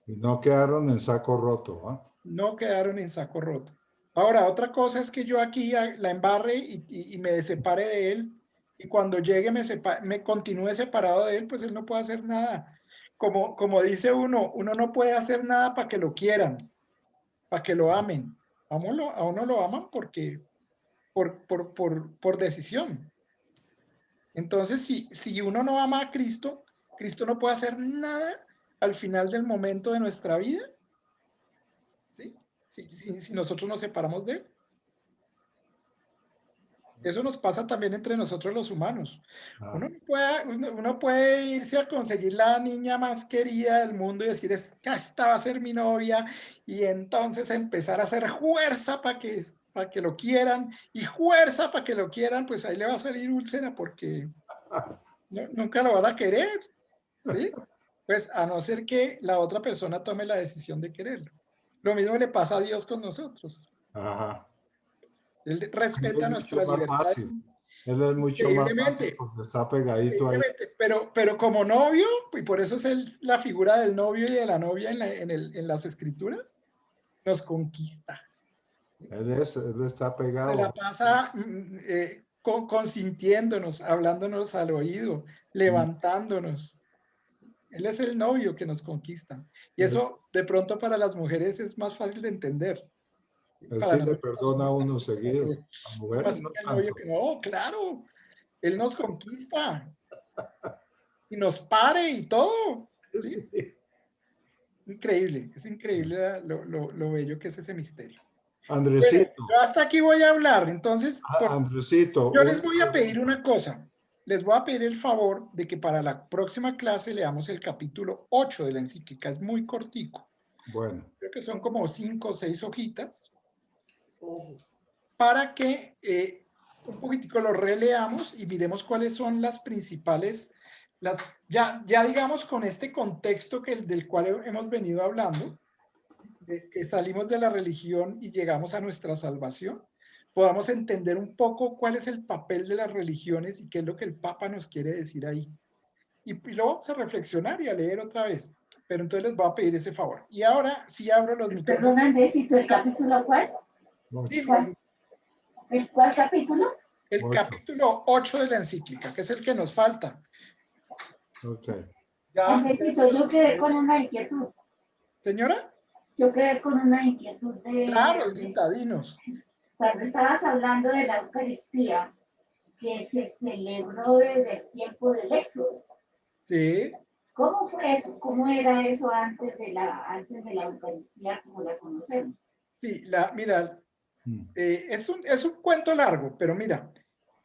Y no quedaron en saco roto, ¿ah? No quedaron en saco roto. Ahora, otra cosa es que yo aquí la embarre y me separe de él. Y cuando llegue me continúe separado de él, pues él no puede hacer nada. Como dice uno no puede hacer nada para que lo quieran, para que lo amen. A uno lo aman porque por decisión. Entonces, si uno no ama a Cristo, Cristo no puede hacer nada al final del momento de nuestra vida, ¿sí? Si nosotros nos separamos de él. Eso nos pasa también entre nosotros los humanos. Uno puede irse a conseguir la niña más querida del mundo y decir, esta va a ser mi novia, y entonces empezar a hacer fuerza para que lo quieran, y fuerza para que lo quieran, pues ahí le va a salir úlcera porque nunca lo van a querer, ¿sí? Pues a no ser que la otra persona tome la decisión de quererlo. Lo mismo le pasa a Dios con nosotros. Ajá. Él respeta nuestra libertad. Él es mucho más fácil porque está pegadito ahí. Pero como novio, y por eso es la figura del novio y de la novia en las escrituras, nos conquista. Él está pegado. Se la pasa consintiéndonos, hablándonos al oído, levantándonos. Él es el novio que nos conquista. Y eso de pronto para las mujeres es más fácil de entender. Él sí le perdona a uno seguido. A mujeres no tanto. No, claro. Él nos conquista. Y nos pare y todo. ¿Sí? Sí. Increíble. Es increíble lo bello que es ese misterio. Andresito. Bueno, yo hasta aquí voy a hablar. Entonces, Andresito. Yo les voy a pedir una cosa. Les voy a pedir el favor de que para la próxima clase leamos el capítulo 8 de la encíclica. Es muy cortico. Bueno. Creo que son como 5 o 6 hojitas. Para que un poquitico lo releamos y miremos cuáles son las principales, ya digamos con este contexto del cual hemos venido hablando, de que salimos de la religión y llegamos a nuestra salvación, podamos entender un poco cuál es el papel de las religiones y qué es lo que el Papa nos quiere decir ahí. Y lo vamos a reflexionar y a leer otra vez. Pero entonces les voy a pedir ese favor. Y ahora sí abro los micrófonos. Perdón, Andresito, ¿el capítulo cuál? Sí, ¿Cuál capítulo? El 8. Capítulo 8 de la encíclica, que es el que nos falta. Ok. Andresito, yo quedé con una inquietud. ¿Señora? Yo quedé con una inquietud Claro, dinos. Cuando estabas hablando de la Eucaristía, que se celebró desde el tiempo del Éxodo. Sí. ¿Cómo fue eso? ¿Cómo era eso antes de la Eucaristía como la conocemos? Sí, mira, es un cuento largo, pero mira,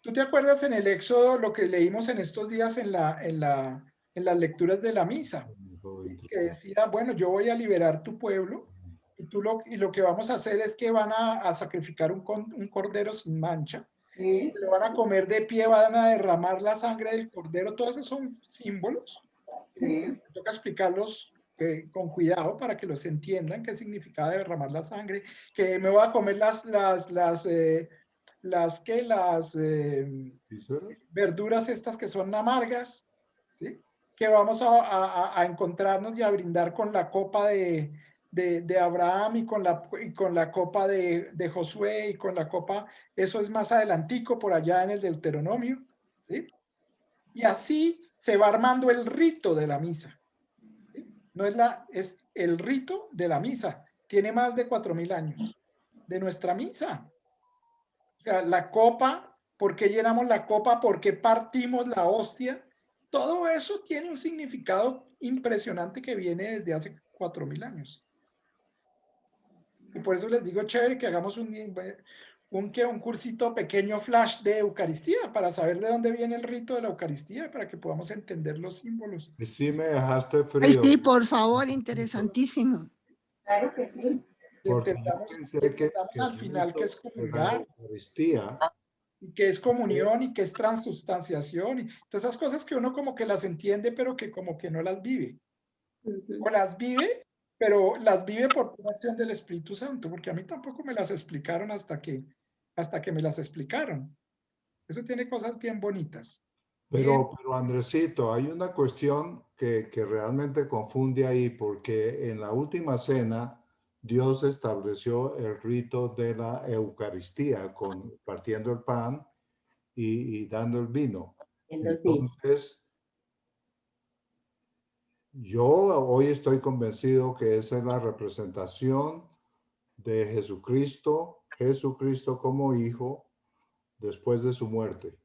¿tú te acuerdas en el Éxodo lo que leímos en estos días en las lecturas de la misa? ¿Sí? Que decía, bueno, yo voy a liberar tu pueblo y lo que vamos a hacer es que van a sacrificar un cordero sin mancha. Sí, lo van a comer de pie, van a derramar la sangre del cordero, todos esos son símbolos. Sí. Toca explicarlos con cuidado para que los entiendan qué significa derramar la sangre, que me voy a comer las verduras estas que son amargas, ¿sí? Que vamos a encontrarnos y a brindar con la copa de Abraham y con la copa de Josué y con la copa, eso es más adelantico por allá en el Deuteronomio, ¿sí? Y así se va armando el rito de la misa. ¿Sí? No es el rito de la misa. Tiene más de 4.000 años de nuestra misa. O sea, la copa, ¿por qué llenamos la copa? ¿Por qué partimos la hostia? Todo eso tiene un significado impresionante que viene desde hace 4.000 años. Y por eso les digo, chévere que hagamos un cursito pequeño flash de Eucaristía para saber de dónde viene el rito de la Eucaristía, para que podamos entender los símbolos. Y sí me dejaste frío. Ay, sí, por favor, interesantísimo. Claro que sí. Entendamos al final que es comulgar, que es comunión y que es transustanciación. Y todas esas cosas que uno como que las entiende, pero que como que no las vive. O las vive, pero las vive por una acción del Espíritu Santo, porque a mí tampoco me las explicaron hasta que me las explicaron. Eso tiene cosas bien bonitas. Pero Andresito, hay una cuestión que realmente confunde ahí, porque en la última cena Dios estableció el rito de la Eucaristía, partiendo el pan y dando el vino. Entonces, yo hoy estoy convencido que esa es la representación de Jesucristo como hijo después de su muerte.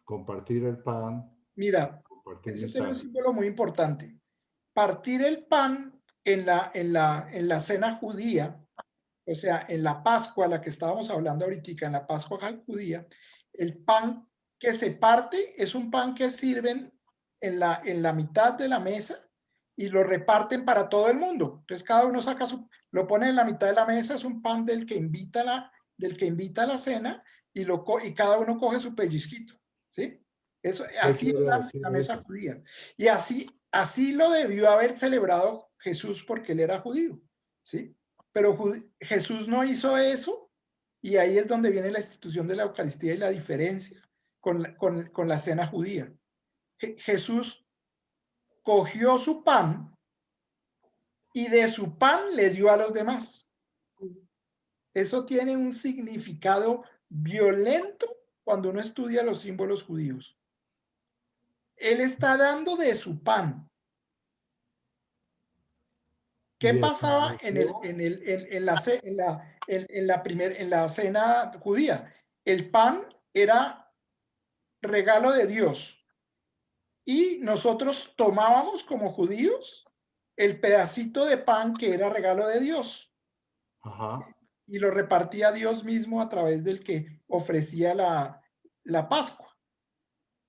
Compartir el pan. Mira, Compartir mi Eso tiene un sangre. símbolo muy importante. Partir el pan en la cena judía, o sea, en la Pascua, la que estábamos hablando ahorita, en la Pascua judía, el pan que se parte es un pan que sirven en la mitad de la mesa y lo reparten para todo el mundo. Entonces cada uno saca lo pone en la mitad de la mesa, es un pan del que invita a la cena y cada uno coge su pellizquito, ¿sí? Eso, ¿Qué así es quiere decir la mesa eso? judía. Y así lo debió haber celebrado Jesús porque él era judío, ¿sí? Pero Jesús no hizo eso y ahí es donde viene la institución de la Eucaristía y la diferencia con la cena judía. Jesús cogió su pan y de su pan le dio a los demás. Eso tiene un significado violento cuando uno estudia los símbolos judíos. Él está dando de su pan. ¿Qué pasaba en la cena judía? El pan era regalo de Dios y nosotros tomábamos como judíos el pedacito de pan que era regalo de Dios. Ajá. Y lo repartía Dios mismo a través del que ofrecía la Pascua.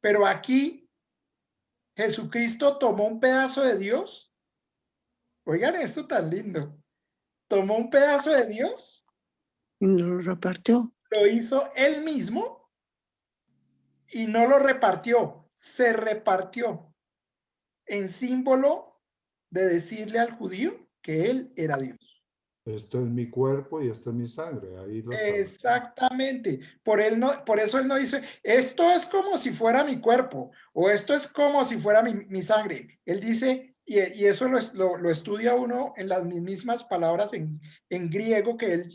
Pero aquí Jesucristo tomó un pedazo de Dios. Oigan esto tan lindo. Tomó un pedazo de Dios. Y lo repartió. Lo hizo él mismo y no lo repartió, se repartió en símbolo de decirle al judío que él era Dios. Esto es mi cuerpo y esto es mi sangre. Ahí lo está. Exactamente. Por eso él no dice, esto es como si fuera mi cuerpo o esto es como si fuera mi sangre. Él dice, y eso lo estudia uno en las mismas palabras en griego que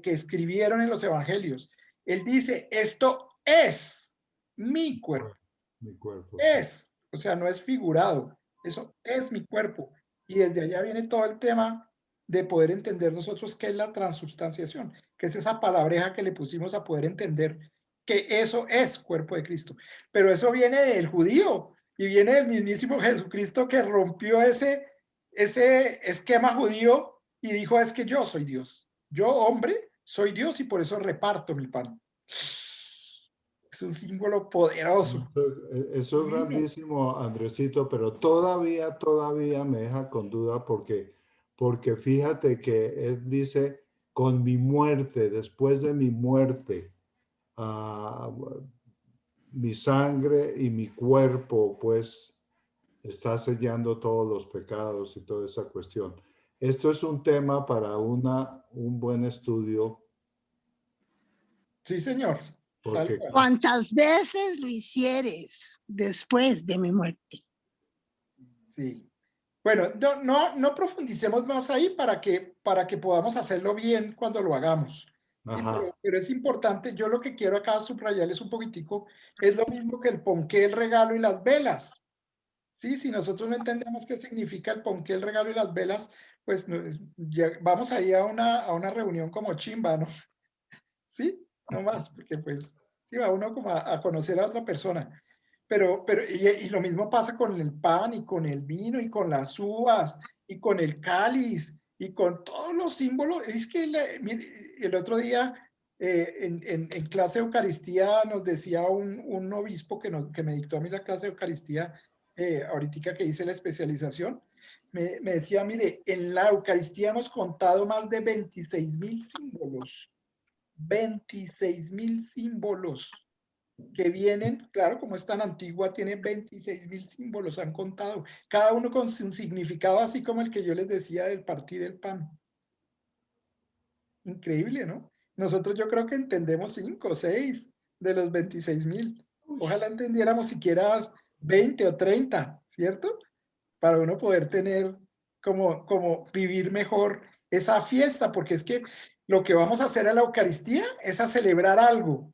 escribieron en los evangelios. Él dice, esto es mi cuerpo. Mi cuerpo. Es, o sea, no es figurado. Eso es mi cuerpo. Y desde allá viene todo el tema de poder entender nosotros qué es la transubstanciación, que es esa palabreja que le pusimos a poder entender que eso es cuerpo de Cristo. Pero eso viene del judío y viene del mismísimo Jesucristo que rompió ese esquema judío y dijo, es que yo soy Dios. Yo, hombre, soy Dios y por eso reparto mi pan. Es un símbolo poderoso. Eso es grandísimo, Andresito, pero todavía me deja con duda porque fíjate que él dice, con mi muerte, después de mi muerte, mi sangre y mi cuerpo, pues, está sellando todos los pecados y toda esa cuestión. Esto es un tema para un buen estudio. Sí, señor. Porque ¿Cuántas veces lo hicieres después de mi muerte? Sí. Bueno, no profundicemos más ahí para que podamos hacerlo bien cuando lo hagamos. Sí, pero es importante, yo lo que quiero acá subrayarles un poquitico, es lo mismo que el ponqué, el regalo y las velas. Sí, si nosotros no entendemos qué significa el ponqué, el regalo y las velas, pues vamos ahí a una reunión como chimba, ¿no? Sí, no más, porque pues sí, va uno como a conocer a otra persona. Y lo mismo pasa con el pan y con el vino y con las uvas y con el cáliz y con todos los símbolos. Es que el otro día en clase de Eucaristía nos decía un obispo que me dictó a mí la clase de Eucaristía, ahorita que hice la especialización, me decía, mire, en la Eucaristía hemos contado más de 26,000 símbolos. 26,000 símbolos que vienen, claro, como es tan antigua, tiene 26,000 símbolos, han contado, cada uno con su significado, así como el que yo les decía del partir del pan. Increíble, ¿no? Nosotros yo creo que entendemos 5 o 6 de los 26,000. Ojalá entendiéramos siquiera 20 o 30, ¿cierto? Para uno poder tener como vivir mejor esa fiesta, porque es que lo que vamos a hacer a la Eucaristía es a celebrar algo.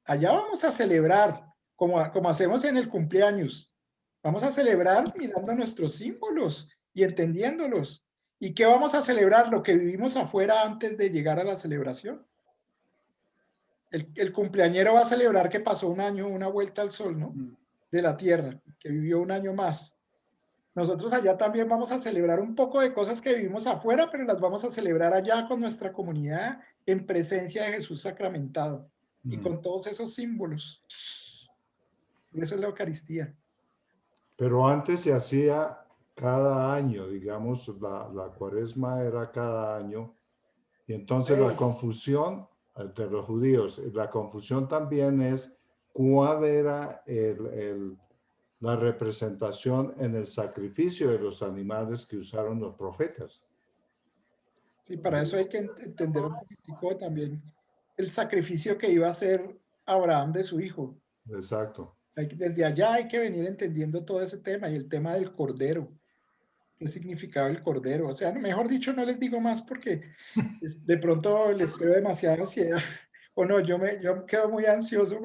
Allá vamos a celebrar, como hacemos en el cumpleaños. Vamos a celebrar mirando nuestros símbolos y entendiéndolos. ¿Y qué vamos a celebrar? Lo que vivimos afuera antes de llegar a la celebración. El cumpleañero va a celebrar que pasó un año, una vuelta al sol, ¿no? de la tierra, que vivió un año más. Nosotros allá también vamos a celebrar un poco de cosas que vivimos afuera, pero las vamos a celebrar allá con nuestra comunidad en presencia de Jesús sacramentado y con todos esos símbolos. Y eso es la Eucaristía. Pero antes se hacía cada año, digamos, la cuaresma era cada año. Y entonces la confusión entre los judíos, la confusión también es cuál era la representación en el sacrificio de los animales que usaron los profetas. Sí, para eso hay que entender un poquitico también el sacrificio que iba a hacer Abraham de su hijo. Exacto. Desde allá hay que venir entendiendo todo ese tema y el tema del cordero. ¿Qué significaba el cordero? O sea, mejor dicho, no les digo más porque de pronto les creo demasiada ansiedad. O no, yo quedo muy ansioso,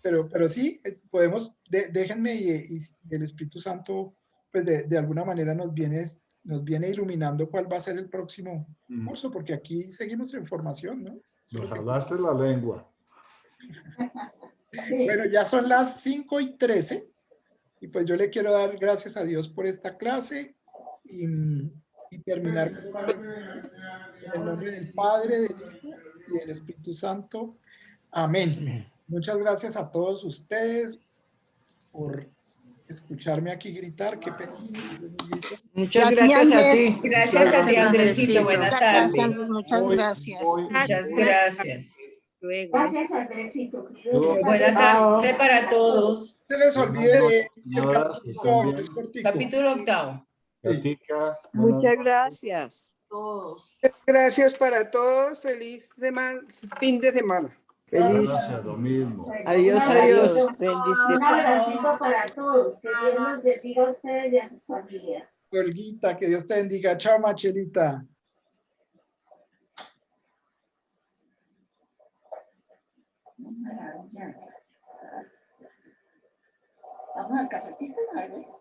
pero sí, podemos, déjenme y el Espíritu Santo, pues de alguna manera nos viene iluminando cuál va a ser el próximo curso, porque aquí seguimos en formación, ¿no? Nos hablaste la lengua. Sí. Bueno, ya son las 5:13 y pues yo le quiero dar gracias a Dios por esta clase y terminar en el nombre del Padre, del Hijo y del Espíritu Santo. Amén. Muchas gracias a todos ustedes por escucharme aquí gritar. Qué pena. Muchas Y a ti, gracias a Andrés. ti. Gracias a ti, Gracias, Andresito. Andresito. Buena Muchas tarde. gracias, Andrés, muchas gracias. Muchas gracias. Luego. Gracias, Andresito. Buena tarde para todos. No se les olvide de el Señoras, que estén bien. capítulo cortico. Capítulo 8. Katica, Muchas gracias. Todos. Gracias para todos. Feliz fin de semana. Feliz. Gracias, lo mismo. Adiós, adiós. Un Bendiciones. abracito para todos. Que Dios los bendiga a ustedes y a sus familias. Olguita, que Dios te bendiga. Chao, Machelita. Maravilla. Vamos al cafecito, ¿no?